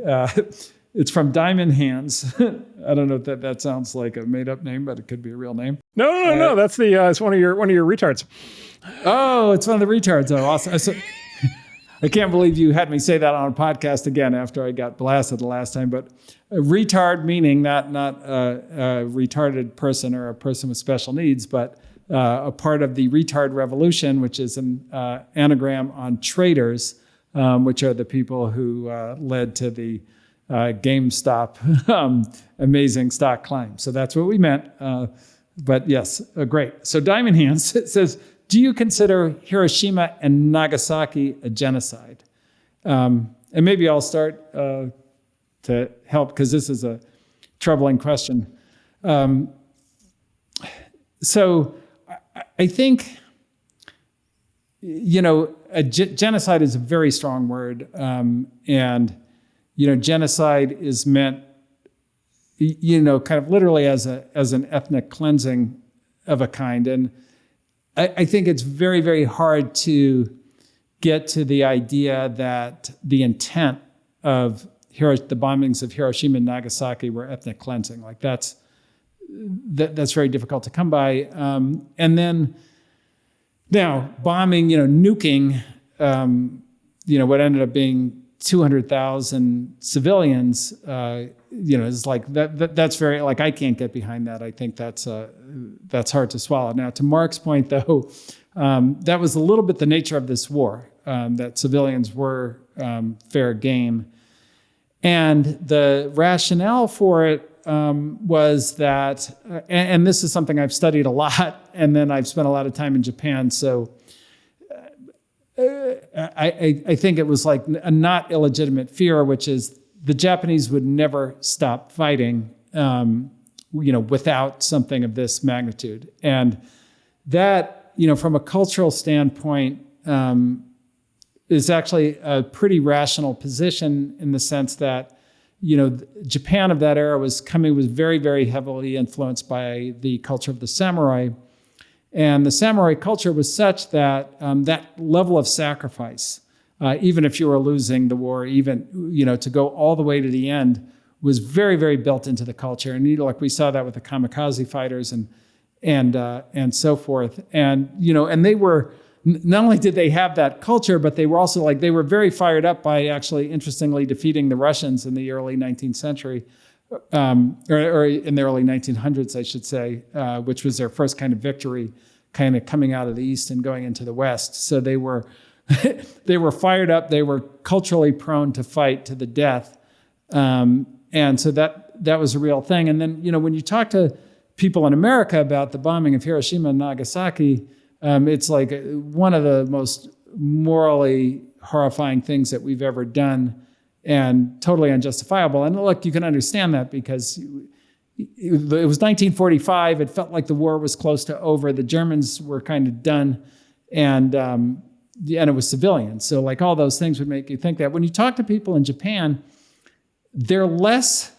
It's from Diamond Hands. I don't know if that sounds like a made up name, but it could be a real name. No. That's it's one of your retards. Oh, it's one of the retards. Oh, awesome. I can't believe you had me say that on a podcast again after I got blasted the last time. But a retard meaning not a retarded person or a person with special needs, but a part of the retard revolution, which is an anagram on traitors, which are the people who led to the GameStop amazing stock climb. So that's what we meant. But yes, great. So Diamond Hands says, do you consider Hiroshima and Nagasaki a genocide? And maybe I'll start to help, because this is a troubling question. So I think, genocide is a very strong word. And, genocide is meant, kind of literally as an ethnic cleansing of a kind. And I think it's very, very hard to get to the idea that the intent of the bombings of Hiroshima and Nagasaki were ethnic cleansing. Like that's very difficult to come by. And then now bombing, nuking, what ended up being 200,000 civilians, is like that's very, like, I can't get behind that. I think that's hard to swallow. Now, to Mark's point, though, that was a little bit the nature of this war, that civilians were fair game. And the rationale for it was that, and this is something I've studied a lot, and then I've spent a lot of time in Japan, so I think it was like a not illegitimate fear, which is the Japanese would never stop fighting, without something of this magnitude. And that, from a cultural standpoint, is actually a pretty rational position in the sense that, Japan of that era was very, very heavily influenced by the culture of the samurai. And the samurai culture was such that that level of sacrifice, even if you were losing the war, even, to go all the way to the end, was very, very built into the culture. And, like we saw that with the kamikaze fighters and so forth. And, and they were, not only did they have that culture, but they were also they were very fired up by actually, interestingly, defeating the Russians in the early 19th century. Or in the early 1900s, I should say, which was their first kind of victory, kind of coming out of the East and going into the West. So they were fired up. They were culturally prone to fight to the death, and so that was a real thing. And then when you talk to people in America about the bombing of Hiroshima and Nagasaki, it's like one of the most morally horrifying things that we've ever done, and totally unjustifiable. And look, you can understand that because it was 1945. It felt like the war was close to over. The Germans were kind of done, and it was civilians. So all those things would make you think that. When you talk to people in Japan, they're less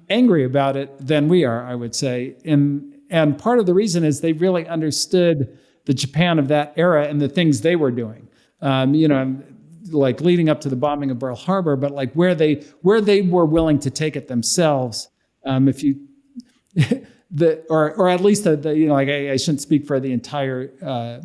angry about it than we are, I would say. And part of the reason is they really understood the Japan of that era and the things they were doing. Leading up to the bombing of Pearl Harbor, but where they were willing to take it themselves. If you, or at least I shouldn't speak for the entire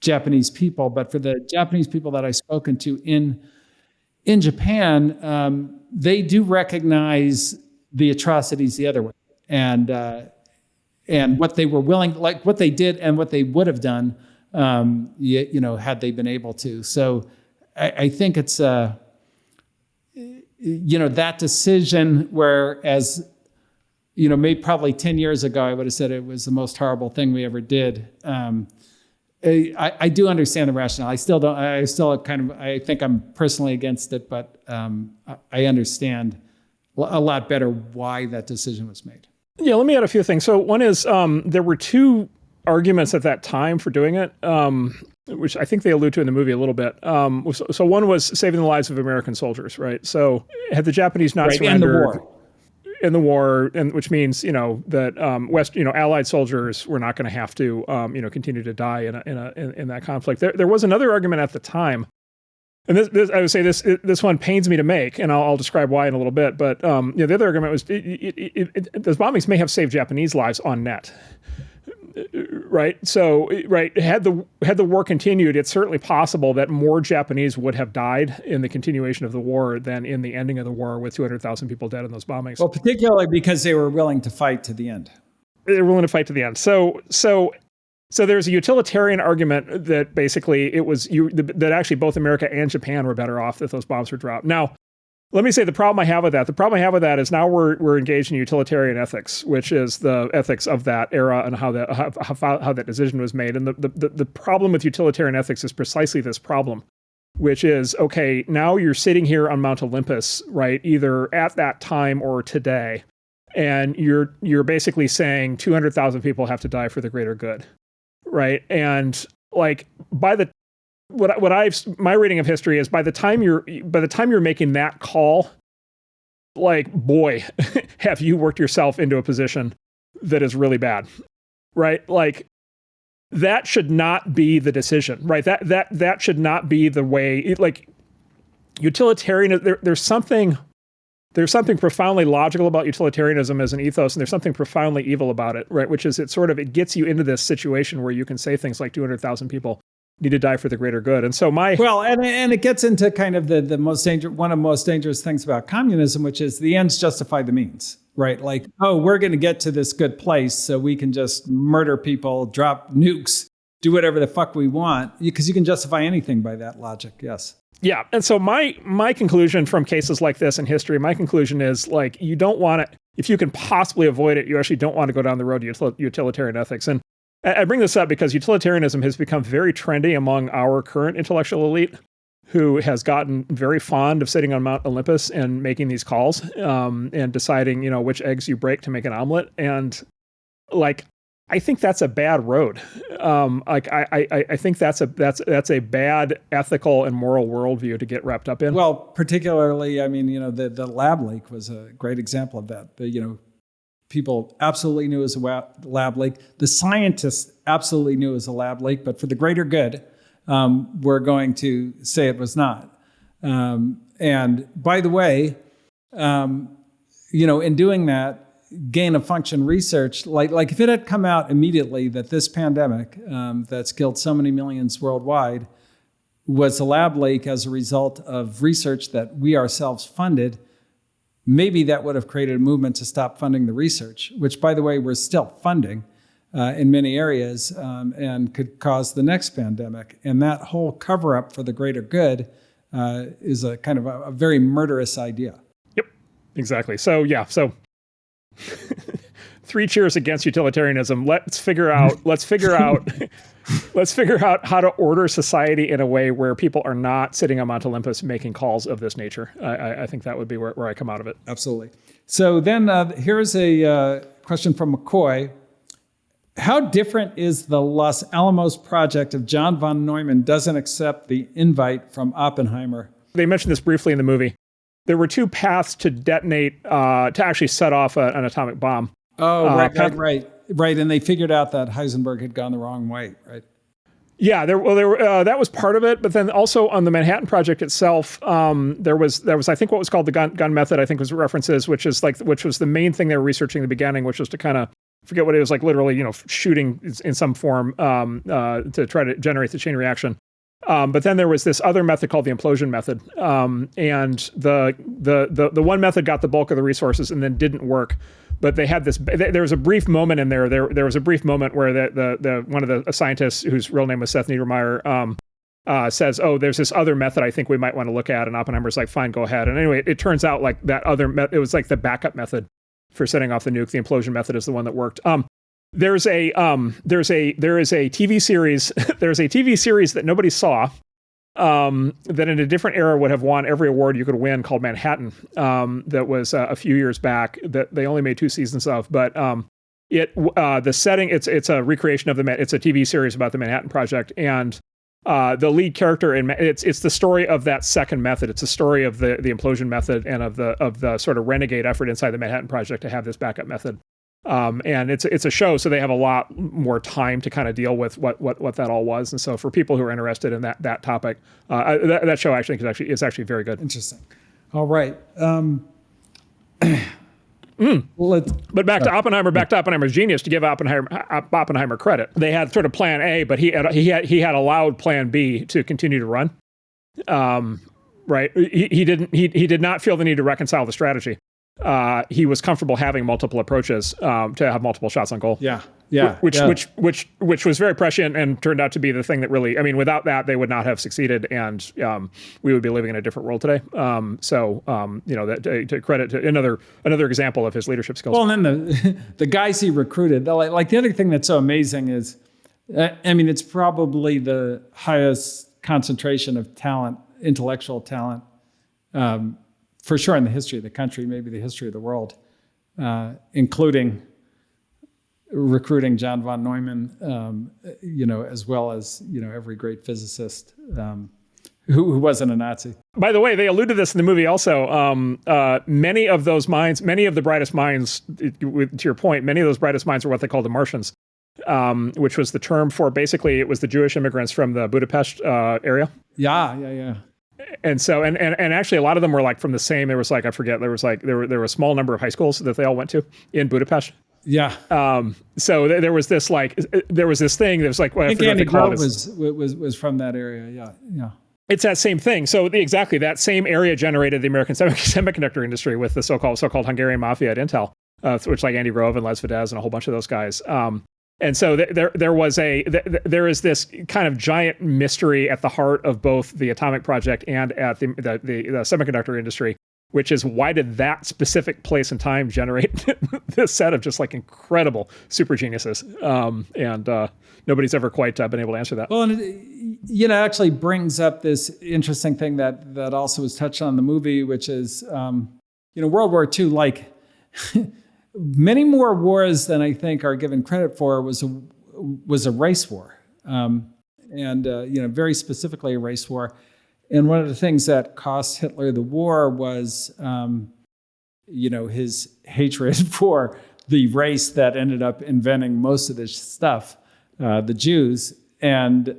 Japanese people, but for the Japanese people that I've spoken to in Japan, they do recognize the atrocities the other way, and what they were willing, what they did and what they would have done, had they been able to. So I think it's that decision, whereas maybe probably 10 years ago I would have said it was the most horrible thing we ever did. I do understand the rationale. I think I'm personally against it, but I understand a lot better why that decision was made. Yeah, let me add a few things. So one is there were two arguments at that time for doing it, which I think they allude to in the movie a little bit. So one was saving the lives of American soldiers, right? So had the Japanese not surrendered in the war, and which means that Allied soldiers were not going to have to continue to die in that conflict. There was another argument at the time, and this I would say this one pains me to make, and I'll describe why in a little bit. But the other argument was those bombings may have saved Japanese lives on net. Right. So, had the war continued, it's certainly possible that more Japanese would have died in the continuation of the war than in the ending of the war, with 200,000 people dead in those bombings. Well, particularly because they were willing to fight to the end. They were willing to fight to the end. So So there's a utilitarian argument that basically that actually both America and Japan were better off if those bombs were dropped. Now, let me say the problem I have with that is now we're engaged in utilitarian ethics, which is the ethics of that era and how that decision was made. And the problem with utilitarian ethics is precisely this problem, which is, okay, now you're sitting here on Mount Olympus, right, either at that time or today, and you're basically saying 200,000 people have to die for the greater good, right? And like my reading of history is by the time you're making that call, like, boy, have you worked yourself into a position that is really bad, right? Like, that should not be the decision, right? That should not be the way. Like, utilitarian. There's something profoundly logical about utilitarianism as an ethos, and there's something profoundly evil about it, right? Which is it gets you into this situation where you can say things like 200,000 people need to die for the greater good. And so and it gets into kind of the most one of the most dangerous things about communism, which is the ends justify the means, right? Like, oh, we're going to get to this good place so we can just murder people, drop nukes, do whatever the fuck we want, because you can justify anything by that logic. Yes. Yeah. And so my conclusion from cases like this in history, my conclusion is, like, you don't want to, if you can possibly avoid it, you actually don't want to go down the road to utilitarian ethics. And I bring this up because utilitarianism has become very trendy among our current intellectual elite, who has gotten very fond of sitting on Mount Olympus and making these calls and deciding, which eggs you break to make an omelet. And, like, I think that's a bad road. I think that's a bad ethical and moral worldview to get wrapped up in. Well, particularly, I mean, the lab leak was a great example of that. People absolutely knew it was a lab leak. The scientists absolutely knew it was a lab leak, but for the greater good, we're going to say it was not. And by the way, in doing that, gain of function research, like if it had come out immediately that this pandemic that's killed so many millions worldwide was a lab leak as a result of research that we ourselves funded, maybe that would have created a movement to stop funding the research, which, by the way, we're still funding in many areas and could cause the next pandemic. And that whole cover-up for the greater good is a kind of a very murderous idea. Yep, exactly. So, yeah, 3 cheers against utilitarianism. Let's figure out how to order society in a way where people are not sitting on Mount Olympus making calls of this nature. I think that would be where I come out of it. Absolutely. So then here's a question from McCoy. How different is the Los Alamos project if John von Neumann doesn't accept the invite from Oppenheimer? They mentioned this briefly in the movie. There were 2 paths to detonate, to actually set off an atomic bomb. Oh, right. And they figured out that Heisenberg had gone the wrong way, right? Yeah, that was part of it. But then also on the Manhattan Project itself, there was I think what was called the gun method. I think was references, which was the main thing they were researching in the beginning, which was to kind of forget what it was, like, literally, shooting in some form to try to generate the chain reaction. But then there was this other method called the implosion method, and the one method got the bulk of the resources and then didn't work. But they had this. There was a brief moment in there. There was a brief moment where the one of the scientists, whose real name was Seth Niedermeyer, says, "Oh, there's this other method I think we might want to look at." And Oppenheimer's like, "Fine, go ahead." And anyway, it turns out like that other it was like the backup method for setting off the nuke. The implosion method is the one that worked. There is a TV series. There's a TV series that nobody saw, that in a different era would have won every award you could win, called Manhattan. That was a few years back. That they only made 2 seasons of, but the setting it's a recreation of it's a TV series about the Manhattan Project, and the lead character it's the story of that second method. It's a story of the implosion method and of the sort of renegade effort inside the Manhattan Project to have this backup method. And it's a show, so they have a lot more time to kind of deal with what that all was. And so for people who are interested in that topic, that show actually is actually very good. Interesting. All right. But back to Oppenheimer's genius. To give Oppenheimer credit, they had sort of Plan A, but he had allowed Plan B to continue to run. Right? He did not feel the need to reconcile the strategy. he was comfortable having multiple approaches to have multiple shots on goal. Yeah. Which was very prescient and turned out to be the thing that really, I mean, without that, they would not have succeeded, and we would be living in a different world today. That to credit to another example of his leadership skills. Well, and then the guys he recruited, like the other thing that's so amazing is, I mean, it's probably the highest concentration of talent, intellectual talent, for sure in the history of the country, maybe the history of the world, including recruiting John von Neumann, as well as, every great physicist who wasn't a Nazi. By the way, they allude to this in the movie also. Many of those minds, many of the brightest minds, to your point, many of those brightest minds are what they call the Martians, which was the term for, basically, it was the Jewish immigrants from the Budapest area. Yeah. And so, and actually, a lot of them were like from the same. There was like, I forget. There were a small number of high schools that they all went to in Budapest. Yeah. So there was this thing. There was like, well, I think Andy Grove was from that area. Yeah. It's that same thing. So exactly that same area generated the American semiconductor industry with the so-called Hungarian mafia at Intel, which like Andy Grove and Les Videz and a whole bunch of those guys. And so there is this kind of giant mystery at the heart of both the atomic project and at the semiconductor industry, which is, why did that specific place and time generate this set of just like incredible super geniuses? And nobody's ever quite been able to answer that. Well, and it actually brings up this interesting thing that also was touched on in the movie, which is, World War II, like many more wars than I think are given credit for, was a race war, and very specifically a race war. And one of the things that cost Hitler the war was, his hatred for the race that ended up inventing most of this stuff, the Jews, and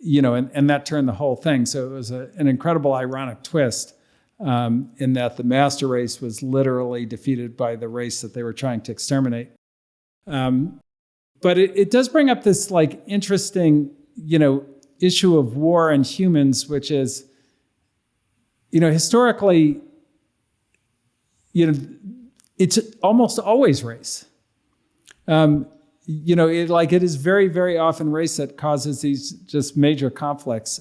that turned the whole thing. So it was an incredible ironic twist, in that the master race was literally defeated by the race that they were trying to exterminate. But it does bring up this like interesting, issue of war and humans, which is, historically, it's almost always race. It is very, very often race that causes these just major conflicts,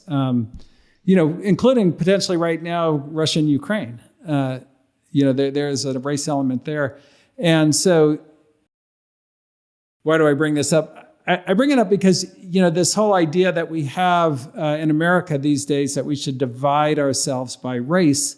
including potentially right now, Russia and Ukraine. There's a race element there. And so why do I bring this up? I bring it up because, this whole idea that we have in America these days that we should divide ourselves by race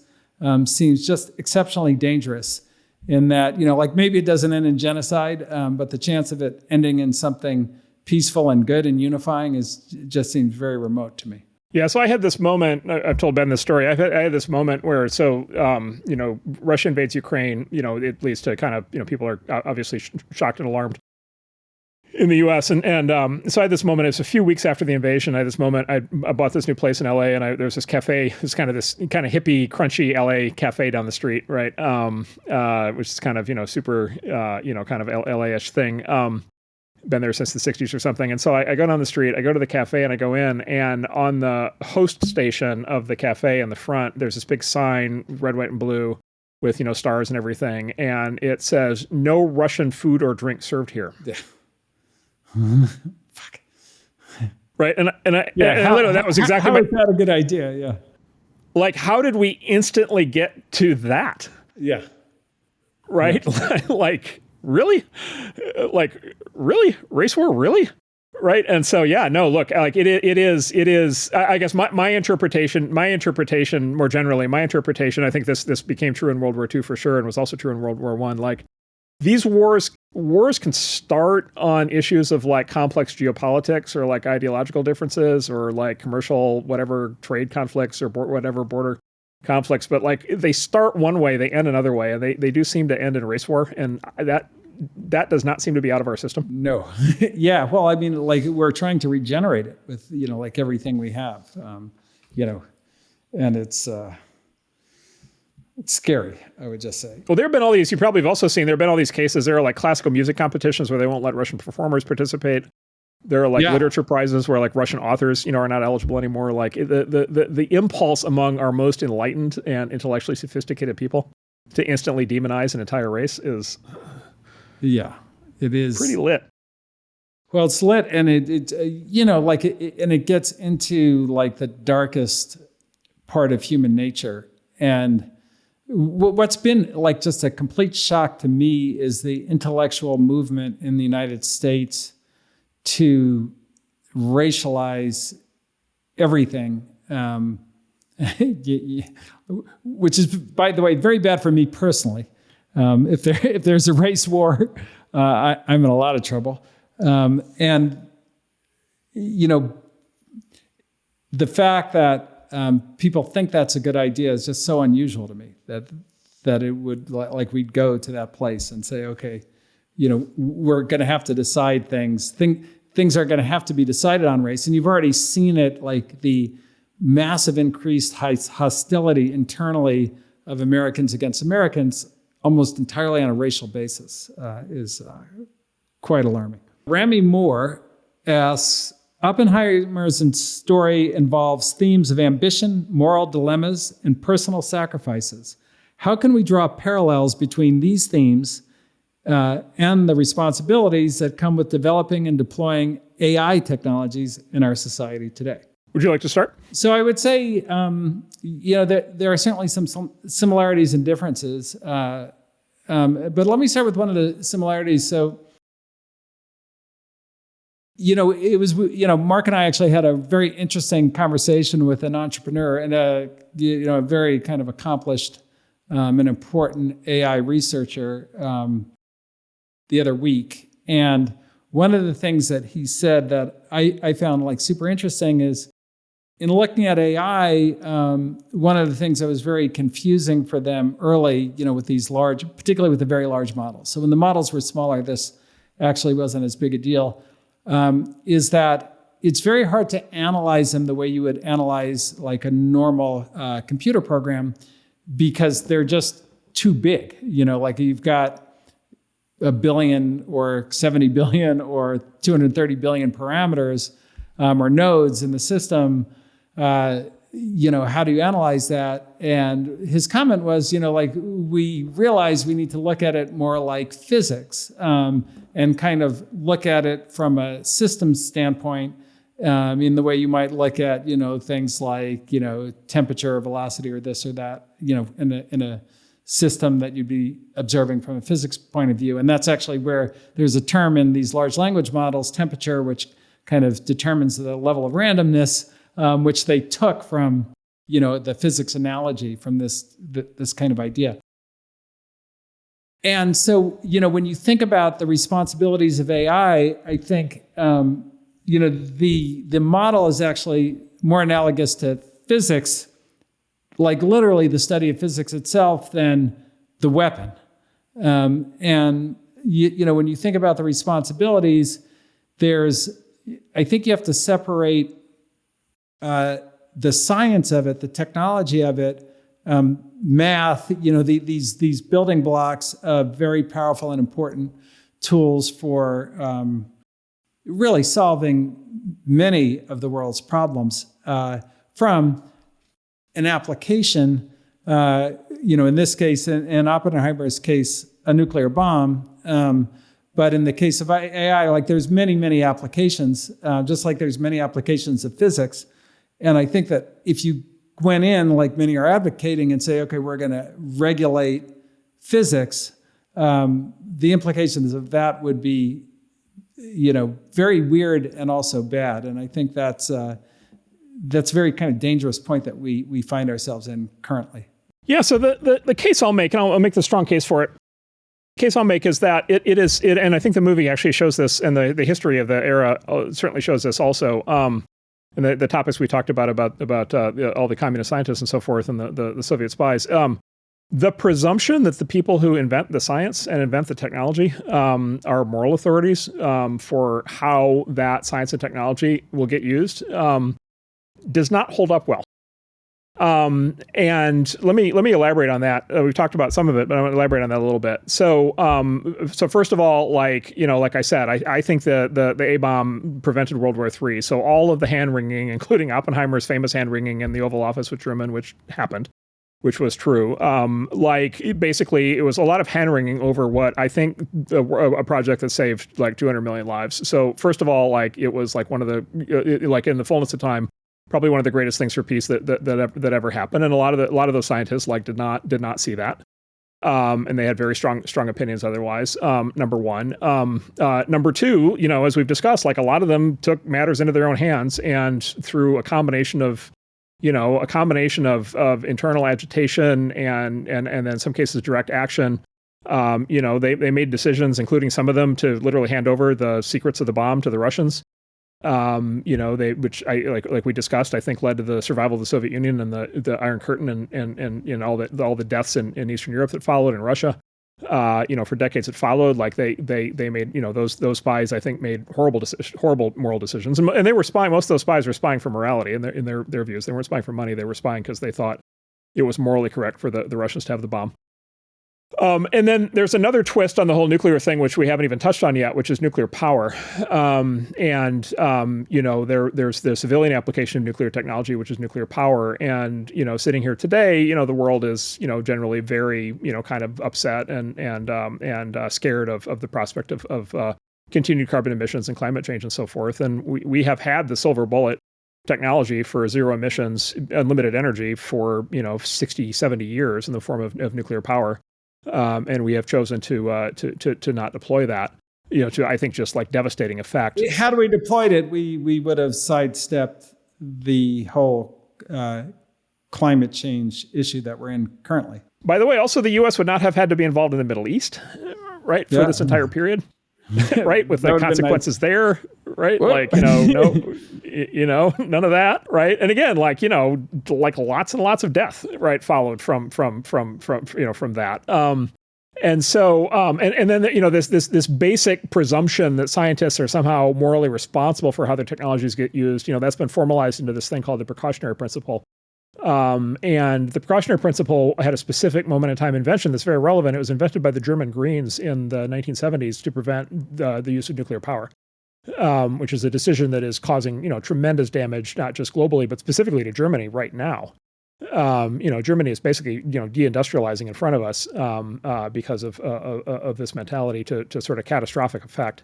seems just exceptionally dangerous, in that, maybe it doesn't end in genocide, but the chance of it ending in something peaceful and good and unifying just seems very remote to me. Yeah, so I had this moment, I've told Ben this story, I had this moment where, Russia invades Ukraine, it leads to kind of, people are obviously shocked and alarmed in the U.S. And so I had this moment, it was a few weeks after the invasion, I had this moment, I bought this new place in L.A. and there was this cafe, this kind of hippie, crunchy L.A. cafe down the street, right? Which is kind of, super, kind of L.A.-ish thing. Been there since the 60s or something. And so I go down the street, I go to the cafe and I go in, and on the host station of the cafe in the front, there's this big sign, red, white, and blue, with, stars and everything. And it says, "No Russian food or drink served here." Yeah. Fuck. Right. And literally, that was exactly how is that a good idea? Yeah. Like, how did we instantly get to that? Yeah. Right. Yeah. Like, really? Like, really? Race war? Really? Right. And so, yeah, no, look, like it is, I guess my interpretation more generally, I think this became true in World War II for sure. And was also true in World War I. Like, these wars can start on issues of like complex geopolitics or like ideological differences or like commercial, whatever, trade conflicts or whatever border conflicts. But like, they start one way, they end another way, and they do seem to end in a race war. And that does not seem to be out of our system. No. Yeah. Well, I mean, like, we're trying to regenerate it with, like everything we have, and it's scary, I would just say. Well, there have been all these, you probably have also seen, there have been all these cases. There are like classical music competitions where they won't let Russian performers participate. There are like literature prizes where like Russian authors, are not eligible anymore. Like the impulse among our most enlightened and intellectually sophisticated people to instantly demonize an entire race is Yeah, it is pretty lit. Well, it's lit, and it gets into like the darkest part of human nature. And what's been like just a complete shock to me is the intellectual movement in the United States to racialize everything, which is, by the way, very bad for me personally. If there's a race war, I'm in a lot of trouble. And the fact that people think that's a good idea is just so unusual to me that it would like we'd go to that place and say, okay, we're going to have to decide things. Things are going to have to be decided on race. And you've already seen it, like the massive increased hostility internally of Americans against Americans almost entirely on a racial basis is quite alarming. Rami Moore asks, Oppenheimer's story involves themes of ambition, moral dilemmas, and personal sacrifices. How can we draw parallels between these themes and the responsibilities that come with developing and deploying AI technologies in our society today? Would you like to start? So I would say, there are certainly some similarities and differences. But let me start with one of the similarities. So, it was, Mark and I actually had a very interesting conversation with an entrepreneur and a very kind of accomplished and important AI researcher the other week. And one of the things that he said that I found like super interesting is in looking at AI, one of the things that was very confusing for them early, with these large, particularly with the very large models. So when the models were smaller, this actually wasn't as big a deal. Is that it's very hard to analyze them the way you would analyze like a normal computer program because they're just too big. Like you've got 1 billion or 70 billion or 230 billion parameters or nodes in the system. How do you analyze that? And his comment was, we realize we need to look at it more like physics and kind of look at it from a systems standpoint in the way you might look at, things like, temperature or velocity or this or that, in a system that you'd be observing from a physics point of view. And that's actually where there's a term in these large language models, temperature, which kind of determines the level of randomness, which they took from, the physics analogy from this kind of idea. And so, when you think about the responsibilities of AI, I think, the model is actually more analogous to physics, like literally the study of physics itself, than the weapon. And, when you think about the responsibilities, I think you have to separate the science of it, the technology of it, math, these building blocks of very powerful and important tools for really solving many of the world's problems from an application, in this case, in Oppenheimer's case, a nuclear bomb. But in the case of AI, like there's many, many applications, just like there's many applications of physics. And I think that if you went in, like many are advocating, and say, okay, we're going to regulate physics, the implications of that would be, very weird and also bad. And I think that's a very kind of dangerous point that we find ourselves in currently. Yeah. So the case I'll make, and I'll make the strong case for it. The case I'll make is that it is, and I think the movie actually shows this, and the history of the era certainly shows this also. And the topics we talked about all the communist scientists and so forth, and the Soviet spies. The presumption that the people who invent the science and invent the technology are moral authorities for how that science and technology will get used does not hold up well. And let me elaborate on that. We've talked about some of it, but I want to elaborate on that a little bit. So first of all, like I said, I think the A-bomb prevented World War III. So all of the hand wringing, including Oppenheimer's famous hand wringing in the Oval Office with Truman, which happened, which was true. Basically, it was a lot of hand-wringing over what I think a project that saved like 200 million lives. So first of all, like it was like one of the like in the fullness of time, probably one of the greatest things for peace that ever happened. And a lot of those scientists like did not see that. And they had very strong opinions otherwise. Number one. Number two, as we've discussed, like a lot of them took matters into their own hands, and through a combination of internal agitation and then in some cases direct action, they made decisions, including some of them to literally hand over the secrets of the bomb to the Russians. Which like we discussed, I think led to the survival of the Soviet Union and the Iron Curtain and all the deaths in Eastern Europe that followed, in Russia. For decades it followed. Like they made, those spies, I think, made horrible moral decisions, and they were spying. Most of those spies were spying for morality in their views. They weren't spying for money. They were spying because they thought it was morally correct for the Russians to have the bomb. And then there's another twist on the whole nuclear thing, which we haven't even touched on yet, which is nuclear power. There's the civilian application of nuclear technology, which is nuclear power. And, sitting here today, the world is, generally very, kind of upset and scared of the prospect of continued carbon emissions and climate change and so forth. And we have had the silver bullet technology for zero emissions, unlimited energy for, 60, 70 years in the form of nuclear power. And we have chosen to not deploy that, to, I think, just like devastating effect. Had we deployed it, we would have sidestepped the whole climate change issue that we're in currently. By the way, also the U.S. would not have had to be involved in the Middle East, right, for this entire period, right, with the consequences there, right? Like, none of that, right? And again, like lots and lots of death, right, followed from that. And so, and then, this basic presumption that scientists are somehow morally responsible for how their technologies get used, that's been formalized into this thing called the precautionary principle. And the precautionary principle had a specific moment in time invention that's very relevant. It was invented by the German Greens in the 1970s to prevent the use of nuclear power, which is a decision that is causing, tremendous damage, not just globally, but specifically to Germany right now. Germany is basically, deindustrializing in front of us because of this mentality to sort of catastrophic effect.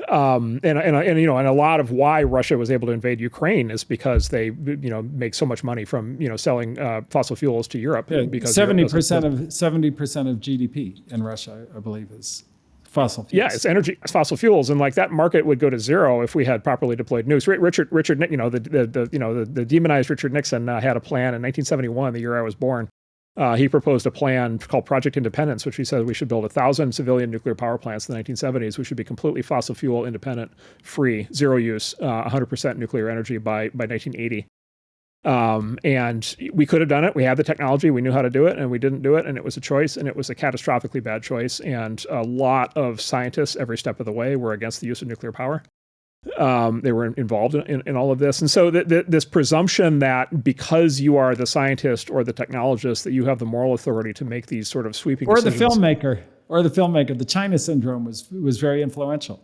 And a lot of why Russia was able to invade Ukraine is because they, make so much money from, selling fossil fuels to Europe. Yeah, because 70% of GDP in Russia, I believe, is fossil fuels. Yeah, it's energy, it's fossil fuels, and like that market would go to zero if we had properly deployed nukes. Richard, the demonized Richard Nixon had a plan in 1971, the year I was born. He proposed a plan called Project Independence, which he said we should build 1,000 civilian nuclear power plants in the 1970s. We should be completely fossil fuel independent, free, zero use, 100% nuclear energy by 1980. And we could have done it. We had the technology. We knew how to do it, and we didn't do it. And it was a choice, and it was a catastrophically bad choice. And a lot of scientists every step of the way were against the use of nuclear power. They were involved in all of this. And so this presumption that because you are the scientist or the technologist, that you have the moral authority to make these sort of sweeping decisions. Or the filmmaker. The China syndrome was very influential.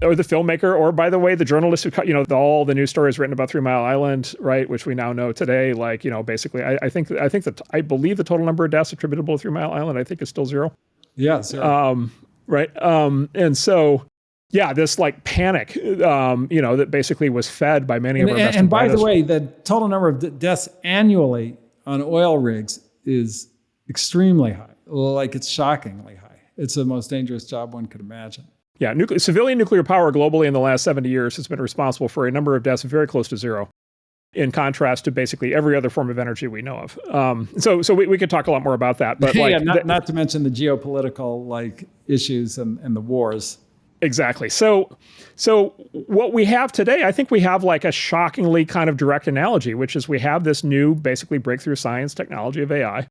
Or the filmmaker, or by the way, the journalist who, all the news stories written about 3 Mile Island, right, which we now know today, like, basically, I believe the total number of deaths attributable to 3 Mile Island, I think, is still zero. Yeah, zero. Right. And so, yeah, this like panic, that basically was fed by many of our best. And by the way, the total number of deaths annually on oil rigs is extremely high. Like, it's shockingly high. It's the most dangerous job one could imagine. Yeah, civilian nuclear power globally in the last 70 years has been responsible for a number of deaths very close to zero, in contrast to basically every other form of energy we know of. So we could talk a lot more about that. But not to mention the geopolitical issues and the wars. Exactly. So what we have today, I think we have like a shockingly kind of direct analogy, which is we have this new, basically breakthrough science technology of AI.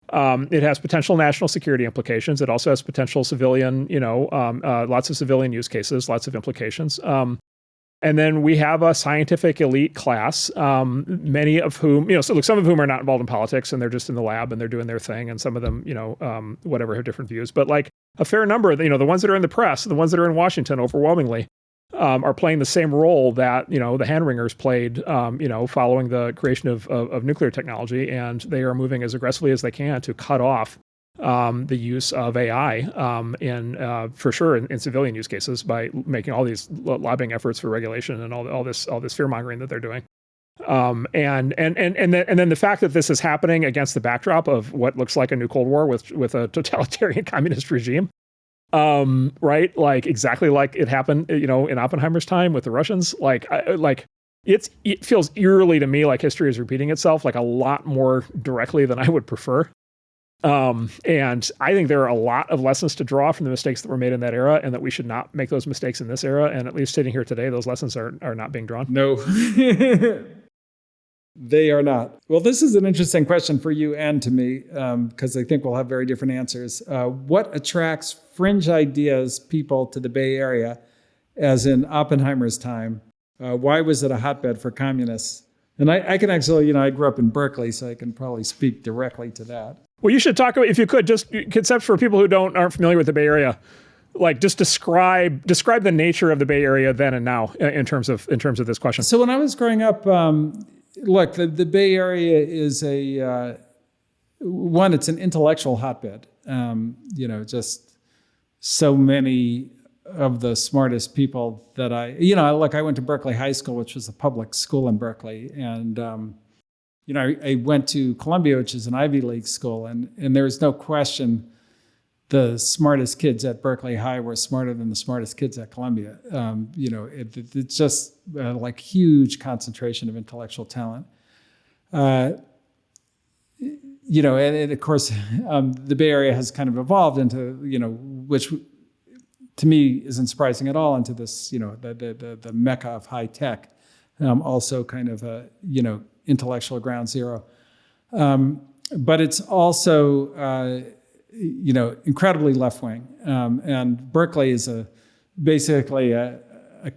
It has potential national security implications. It also has potential civilian, lots of civilian use cases, lots of implications. And then we have a scientific elite class, many of whom, some of whom are not involved in politics and they're just in the lab and they're doing their thing. And some of them, have different views. But like a fair number of, the ones that are in the press, the ones that are in Washington overwhelmingly, are playing the same role that, the hand-wringers played, following the creation of nuclear technology, and they are moving as aggressively as they can to cut off the use of AI for sure in civilian use cases by making all these lobbying efforts for regulation and all this fear mongering that they're doing. And then the fact that this is happening against the backdrop of what looks like a new Cold War with a totalitarian communist regime, right? Like exactly like it happened, in Oppenheimer's time with the Russians. It feels eerily to me like history is repeating itself, like a lot more directly than I would prefer. And I think there are a lot of lessons to draw from the mistakes that were made in that era, and that we should not make those mistakes in this era. And at least sitting here today, those lessons are not being drawn. No, they are not. Well, this is an interesting question for you and to me, because I think we'll have very different answers. What attracts fringe ideas people to the Bay Area, as in Oppenheimer's time? Why was it a hotbed for communists? And I can actually, I grew up in Berkeley, so I can probably speak directly to that. Well, you should talk about, if you could, just concepts for people who aren't familiar with the Bay Area. Like, just describe the nature of the Bay Area then and now in terms of this question. So when I was growing up, look, the Bay Area is it's an intellectual hotbed. Just so many of the smartest people that I went to Berkeley High School, which was a public school in Berkeley, and I went to Columbia, which is an Ivy League school, and there's no question the smartest kids at Berkeley High were smarter than the smartest kids at Columbia. It's just like huge concentration of intellectual talent. And of course, the Bay Area has kind of evolved into, which to me isn't surprising at all, into this, the mecca of high tech, also kind of a, intellectual ground zero. But it's also, incredibly left-wing. And Berkeley is basically a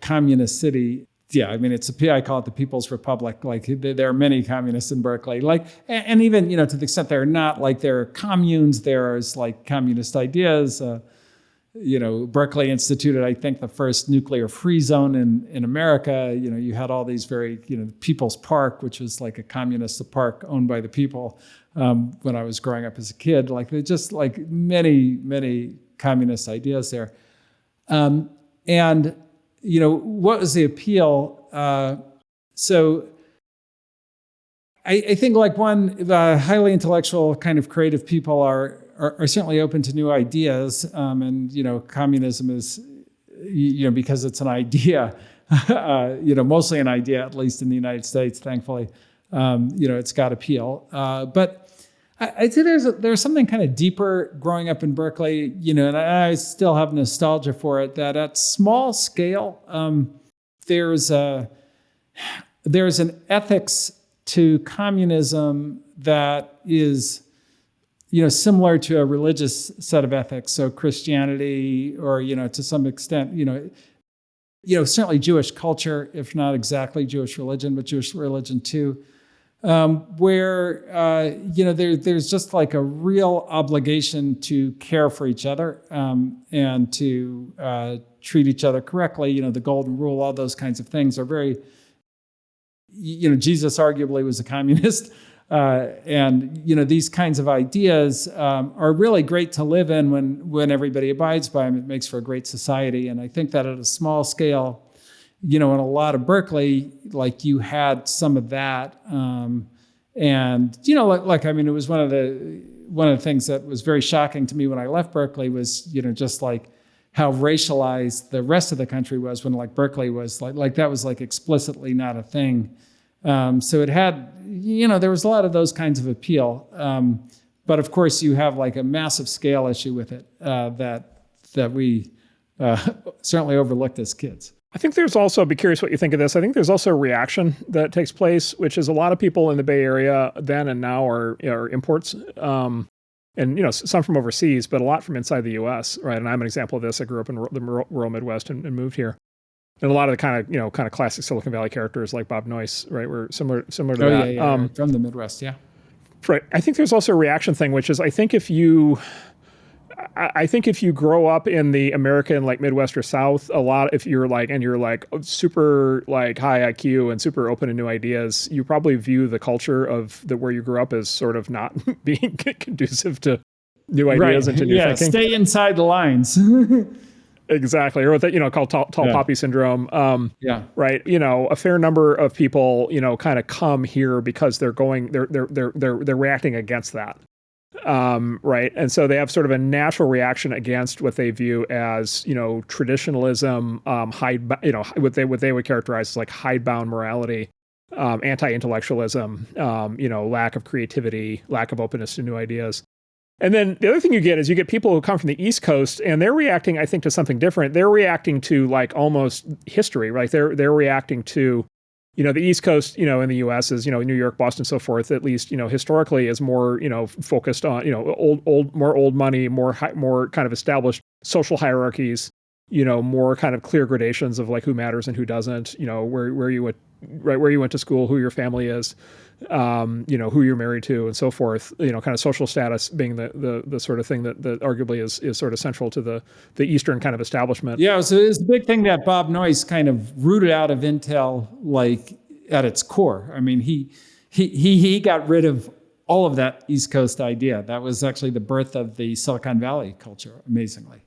communist city. Yeah, I mean, I call it the People's Republic. Like, there are many communists in Berkeley. Like, and even, to the extent they're not, like, there are communes, there's like communist ideas. Berkeley instituted, I think, the first nuclear-free zone in America. You had all these very, People's Park, which was like a communist park owned by the people. When I was growing up as a kid, like, they're just like many, many communist ideas there. What was the appeal? So I think like highly intellectual kind of creative people are certainly open to new ideas. And communism is, because it's an idea, mostly an idea, at least in the United States, thankfully, it's got appeal. But I'd say there's something kind of deeper growing up in Berkeley, and I still have nostalgia for it, that at small scale, there's an ethics to communism that is, similar to a religious set of ethics. So Christianity, or, to some extent, certainly Jewish culture, if not exactly Jewish religion, but Jewish religion too. Where there's just like a real obligation to care for each other, and to treat each other correctly. The golden rule, all those kinds of things are very, Jesus arguably was a communist, and these kinds of ideas are really great to live in when everybody abides by them. It makes for a great society, and I think that at a small scale, in a lot of Berkeley, like, you had some of that. And, it was one of the things that was very shocking to me when I left Berkeley was, just like how racialized the rest of the country was, when like Berkeley was like that was like explicitly not a thing. So it had, there was a lot of those kinds of appeal. But of course you have like a massive scale issue with it, that we certainly overlooked as kids. I think there's also, I'd be curious what you think of this. I think there's also a reaction that takes place, which is a lot of people in the Bay Area then and now are imports, and some from overseas, but a lot from inside the U.S. Right, and I'm an example of this. I grew up in the rural Midwest and moved here, and a lot of the kind of classic Silicon Valley characters like Bob Noyce, right, were similar to that. Yeah, from the Midwest, yeah. Right. I think there's also a reaction thing, which is I think if you I think if you grow up in the American like Midwest or South, if you're like super like high IQ and super open to new ideas, you probably view the culture of where you grew up as sort of not being conducive to new ideas and to new thinking. Stay inside the lines. Exactly, or what that called tall poppy syndrome. Right. A fair number of people kind of come here because they're reacting against that. Right. And so they have sort of a natural reaction against what they view as, traditionalism, what they would characterize as like hidebound morality, anti-intellectualism, lack of creativity, lack of openness to new ideas. And then the other thing you get is you get people who come from the East Coast and they're reacting, I think, to something different. They're reacting to like almost history, right? They're reacting to, the East Coast, in the U.S. is, New York, Boston, so forth, at least, historically is more, focused on, more old money, more kind of established social hierarchies, more kind of clear gradations of like who matters and who doesn't, where you went to school, who your family is, who you're married to and so forth, kind of social status being the sort of thing that arguably is sort of central to the Eastern kind of establishment. Yeah, so it's a big thing that Bob Noyce kind of rooted out of Intel, like at its core. I mean, he got rid of all of that East Coast idea. That was actually the birth of the Silicon Valley culture, amazingly.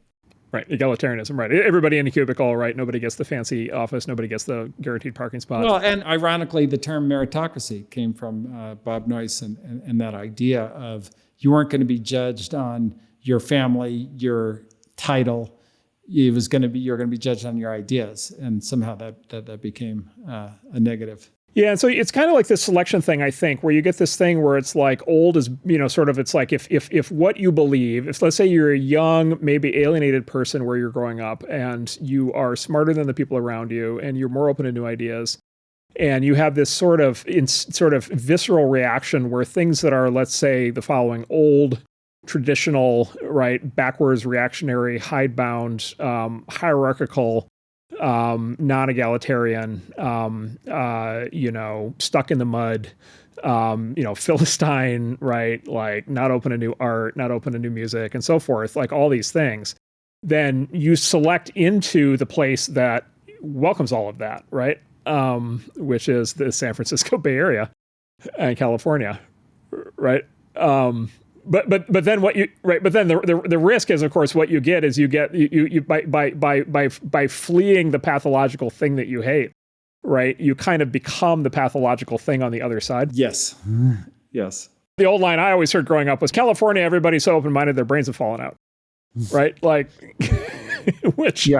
Right, egalitarianism, right. Everybody in the cubicle, right? Nobody gets the fancy office. Nobody gets the guaranteed parking spot. Well, and ironically, the term meritocracy came from Bob Noyce and that idea of you weren't going to be judged on your family, your title. You're going to be judged on your ideas, and somehow that became a negative. Yeah, and so it's kind of like this selection thing, I think, where you get this thing where it's like old is, sort of, it's like if what you believe, if let's say you're a young, maybe alienated person where you're growing up and you are smarter than the people around you and you're more open to new ideas, and you have this sort of visceral reaction where things that are, let's say, the following: old, traditional, right, backwards, reactionary, hidebound, hierarchical, non-egalitarian, stuck in the mud, Philistine, right? Like not open to new art, not open to new music and so forth, like all these things, then you select into the place that welcomes all of that, right? Which is the San Francisco Bay Area and California, right? But then the risk is, of course, what you get is you by fleeing the pathological thing that you hate, right? You kind of become the pathological thing on the other side. Yes. The old line I always heard growing up was, California, everybody's so open-minded their brains have fallen out, right? Like, which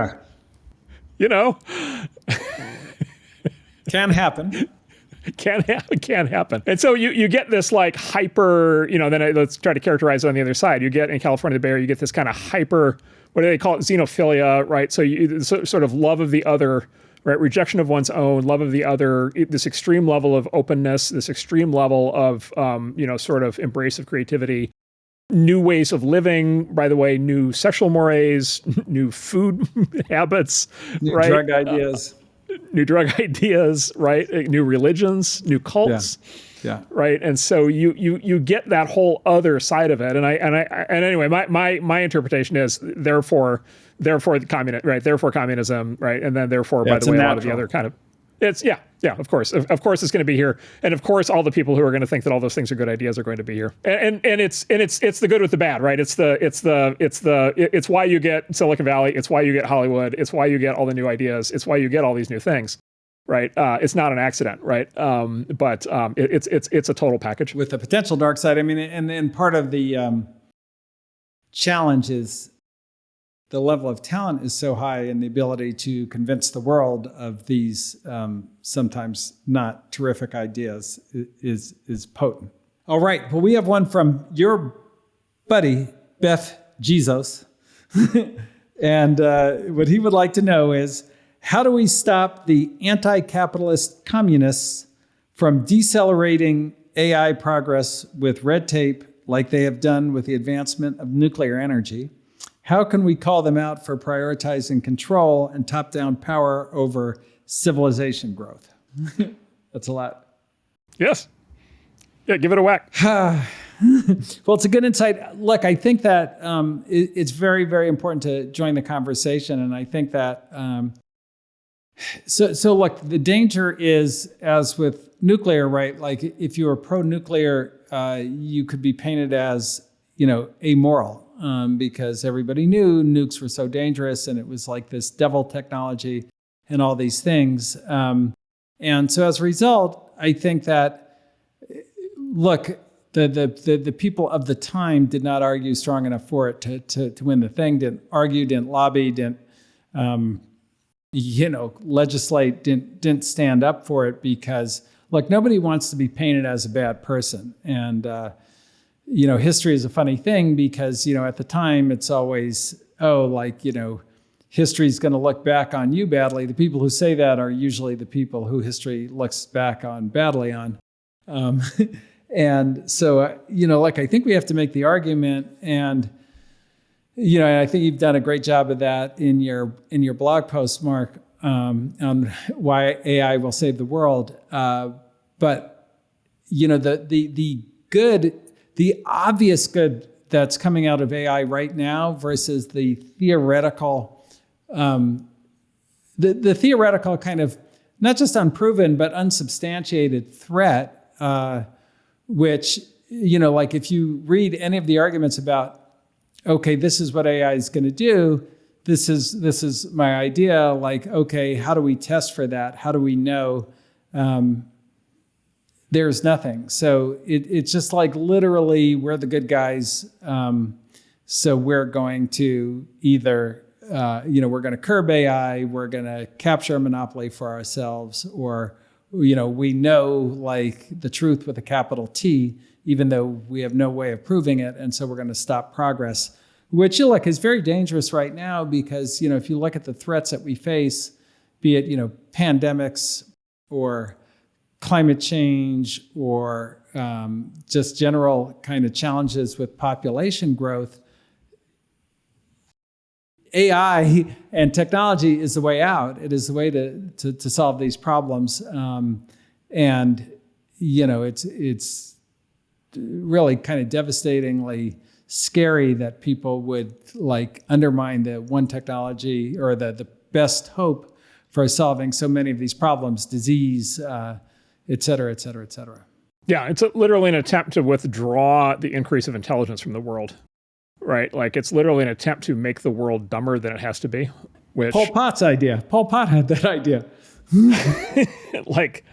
can happen. Can happen. And so you get this like hyper, then let's try to characterize it on the other side. You get in California, the Bay Area, you get this kind of hyper, what do they call it? Xenophilia, right? So sort of love of the other, right? Rejection of one's own, love of the other, this extreme level of openness, this extreme level of, sort of embrace of creativity, new ways of living, by the way, new sexual mores, new food habits, new right? Drug ideas. New drug ideas, right? New religions, new cults, right? And so you get that whole other side of it. And anyway, my interpretation is therefore the communist, right? Therefore communism, right? And then therefore, by the way, a lot of the other kind of, it's of course it's going to be here, and of course all the people who are going to think that all those things are good ideas are going to be here, and it's the good with the bad, right? It's why you get Silicon Valley, it's why you get Hollywood, it's why you get all the new ideas, it's why you get all these new things, right? It's not an accident, right? But it's a total package with the potential dark side. I mean, and part of the challenge is the level of talent is so high, and the ability to convince the world of these sometimes not terrific ideas is potent. All right. Well, we have one from your buddy, Beth Jesus. And what he would like to know is, how do we stop the anti-capitalist communists from decelerating AI progress with red tape like they have done with the advancement of nuclear energy? How can we call them out for prioritizing control and top-down power over civilization growth? That's a lot. Yes. Yeah, give it a whack. Well, it's a good insight. Look, I think that it's very, very important to join the conversation. And I think that, so look, the danger is, as with nuclear, right? Like if you were pro-nuclear, you could be painted as, amoral, because everybody knew nukes were so dangerous and it was like this devil technology and all these things. And so as a result, I think that, look, the people of the time did not argue strong enough for it to win the thing, didn't argue, didn't lobby, didn't legislate, didn't stand up for it, because look, nobody wants to be painted as a bad person. And history is a funny thing because at the time it's always history's going to look back on you badly. The people who say that are usually the people who history looks back on badly on. And so, I think we have to make the argument, and, I think you've done a great job of that in your blog post, Mark, on why AI will save the world. But, the obvious good that's coming out of AI right now versus the theoretical, the theoretical kind of, not just unproven, but unsubstantiated threat, which, if you read any of the arguments about, okay, this is what AI is going to do, this is my idea, like, okay, how do we test for that? How do we know? There's nothing. So it's just like literally we're the good guys. So we're going to either, we're going to curb AI, we're going to capture a monopoly for ourselves, or we know like the truth with a capital T, even though we have no way of proving it. And so we're going to stop progress, which is very dangerous right now because, if you look at the threats that we face, be it, pandemics or climate change or just general kind of challenges with population growth, AI and technology is the way out. It is the way to solve these problems. It's really kind of devastatingly scary that people would like undermine the one technology or the best hope for solving so many of these problems, disease, et cetera, et cetera, et cetera. Yeah, it's literally an attempt to withdraw the increase of intelligence from the world. Right, like it's literally an attempt to make the world dumber than it has to be. Which Pol Pot's idea. Pol Pot had that idea. Like,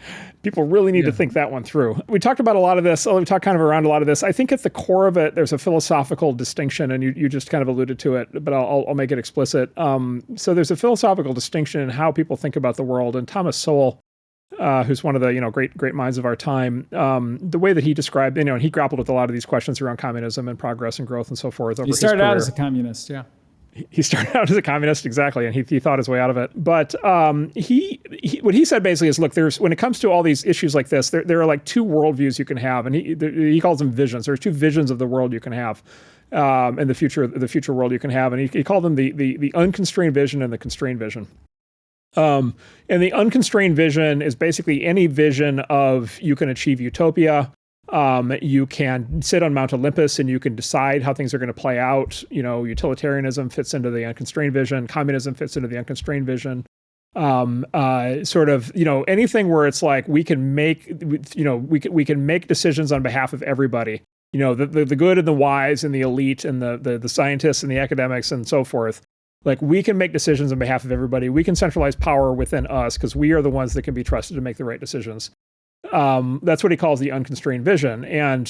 people really need to think that one through. We talked about a lot of this. We talked kind of around a lot of this. I think at the core of it, there's a philosophical distinction, and you just kind of alluded to it, but I'll make it explicit. So there's a philosophical distinction in how people think about the world, and Thomas Sowell, who's one of the great minds of our time, the way that he described, and he grappled with a lot of these questions around communism and progress and growth and so forth. Over he started out as a communist, yeah. He started out as a communist, exactly, and he thought his way out of it. But he what he said basically is, look, when it comes to all these issues like this, there are like two worldviews you can have, and he calls them visions. There are two visions of the world you can have, and the future world you can have, and he called them the unconstrained vision and the constrained vision. And the unconstrained vision is basically any vision of you can achieve utopia. You can sit on Mount Olympus and you can decide how things are going to play out. Utilitarianism fits into the unconstrained vision. Communism fits into the unconstrained vision. Anything where it's like we can make decisions on behalf of everybody. The good and the wise and the elite and the scientists and the academics and so forth. Like, we can make decisions on behalf of everybody. We can centralize power within us because we are the ones that can be trusted to make the right decisions. That's what he calls the unconstrained vision. And,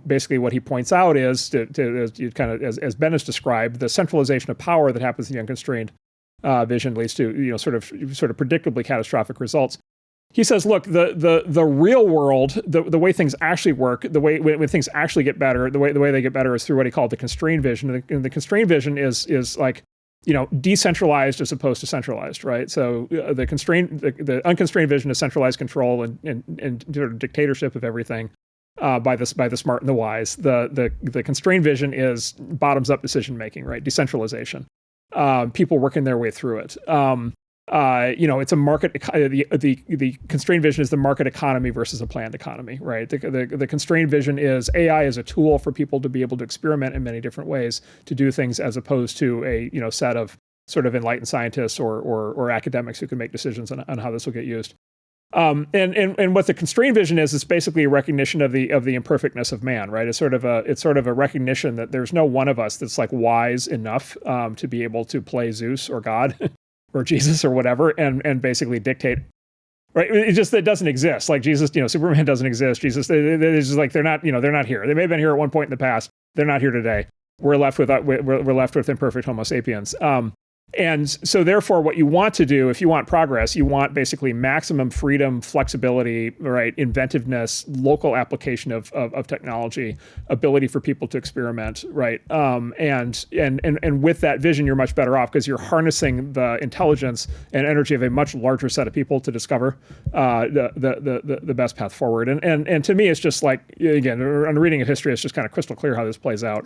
basically what he points out is, as Ben has described, the centralization of power that happens in the unconstrained vision leads to, sort of predictably catastrophic results. He says, look, the real world, the way things actually work, the way when things actually get better, the way they get better is through what he called the constrained vision. And the constrained vision is like, decentralized as opposed to centralized, right? So the unconstrained vision is centralized control and sort of dictatorship of everything by the smart and the wise. The constrained vision is bottoms up decision making, right? Decentralization, people working their way through it. it's a market. The constrained vision is the market economy versus a planned economy, right? The constrained vision is AI is a tool for people to be able to experiment in many different ways to do things, as opposed to a set of sort of enlightened scientists or academics who can make decisions on how this will get used. And what the constrained vision is basically a recognition of the imperfectness of man, right? It's sort of a recognition that there's no one of us that's like wise enough to be able to play Zeus or God or Jesus or whatever and basically dictate. Right? It doesn't exist. Like Jesus, Superman doesn't exist. Jesus, it's just like they're not here. They may have been here at one point in the past. They're not here today. We're left with imperfect Homo sapiens. And so therefore, what you want to do, if you want progress, you want basically maximum freedom, flexibility, right, inventiveness, local application of technology, ability for people to experiment, right? And with that vision, you're much better off because you're harnessing the intelligence and energy of a much larger set of people to discover the best path forward. And to me, it's just like, again, on reading of history, it's just kind of crystal clear how this plays out.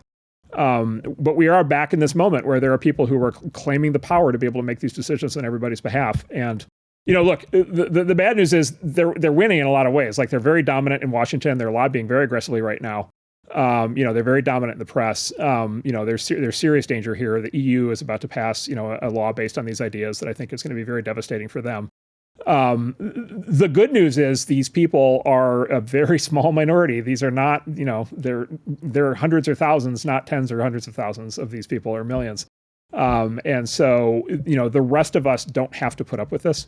But we are back in this moment where there are people who are claiming the power to be able to make these decisions on everybody's behalf. And, look, the bad news is they're winning in a lot of ways. Like they're very dominant in Washington. They're lobbying very aggressively right now. They're very dominant in the press. There's serious danger here. The EU is about to pass, a law based on these ideas that I think is going to be very devastating for them. The good news is these people are a very small minority. These are not, there are hundreds or thousands, not tens or hundreds of thousands of these people or millions. And so, the rest of us don't have to put up with this.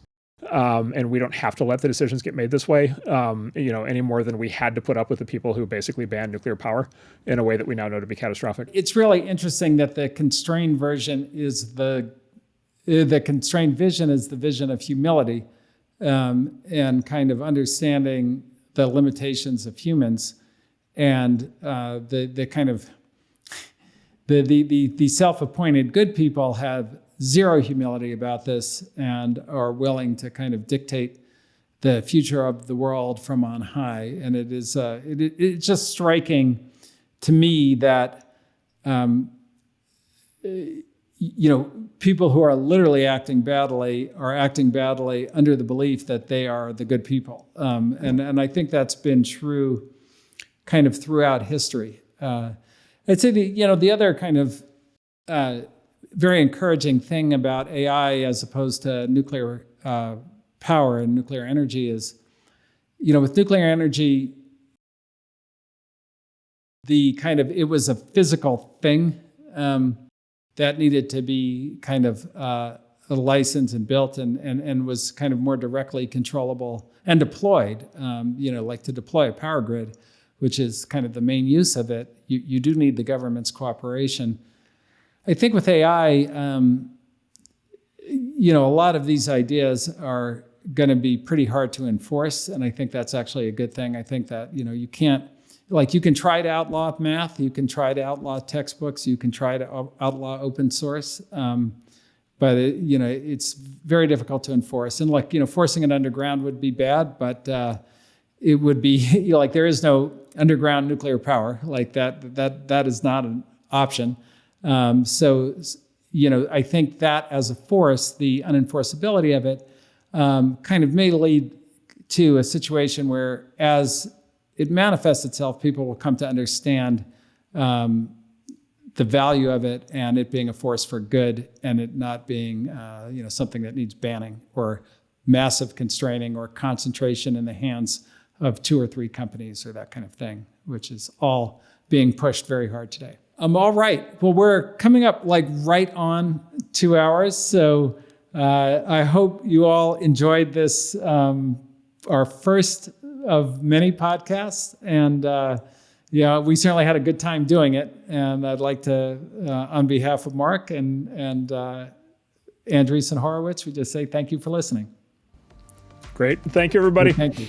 And we don't have to let the decisions get made this way, any more than we had to put up with the people who basically banned nuclear power in a way that we now know to be catastrophic. It's really interesting that the constrained version is the constrained vision is the vision of humility. And kind of understanding the limitations of humans, and the kind of the self-appointed good people have zero humility about this and are willing to kind of dictate the future of the world from on high. And it is it's just striking to me that people who are literally acting badly are acting badly under the belief that they are the good people. And I think that's been true kind of throughout history. I'd say the other kind of very encouraging thing about AI as opposed to nuclear power and nuclear energy is, with nuclear energy, it was a physical thing. That needed to be kind of licensed and built and was kind of more directly controllable and deployed, like to deploy a power grid, which is kind of the main use of it. You do need the government's cooperation. I think with AI, a lot of these ideas are going to be pretty hard to enforce, and I think that's actually a good thing. I think that, you can't, you can try to outlaw math, you can try to outlaw textbooks, you can try to outlaw open source, but it's very difficult to enforce. And forcing it underground would be bad, but it would be there is no underground nuclear power. That is not an option. So I think that as a force, the unenforceability of it kind of may lead to a situation where, as it manifests itself, people will come to understand the value of it and it being a force for good, and it not being something that needs banning or massive constraining or concentration in the hands of 2 or 3 companies or that kind of thing, which is all being pushed very hard today. All right. Well, we're coming up right on 2 hours. So I hope you all enjoyed this, our first of many podcasts. And we certainly had a good time doing it. And I'd like to, on behalf of Mark and Andreessen Horowitz, we just say thank you for listening. Great. Thank you, everybody. Thank you.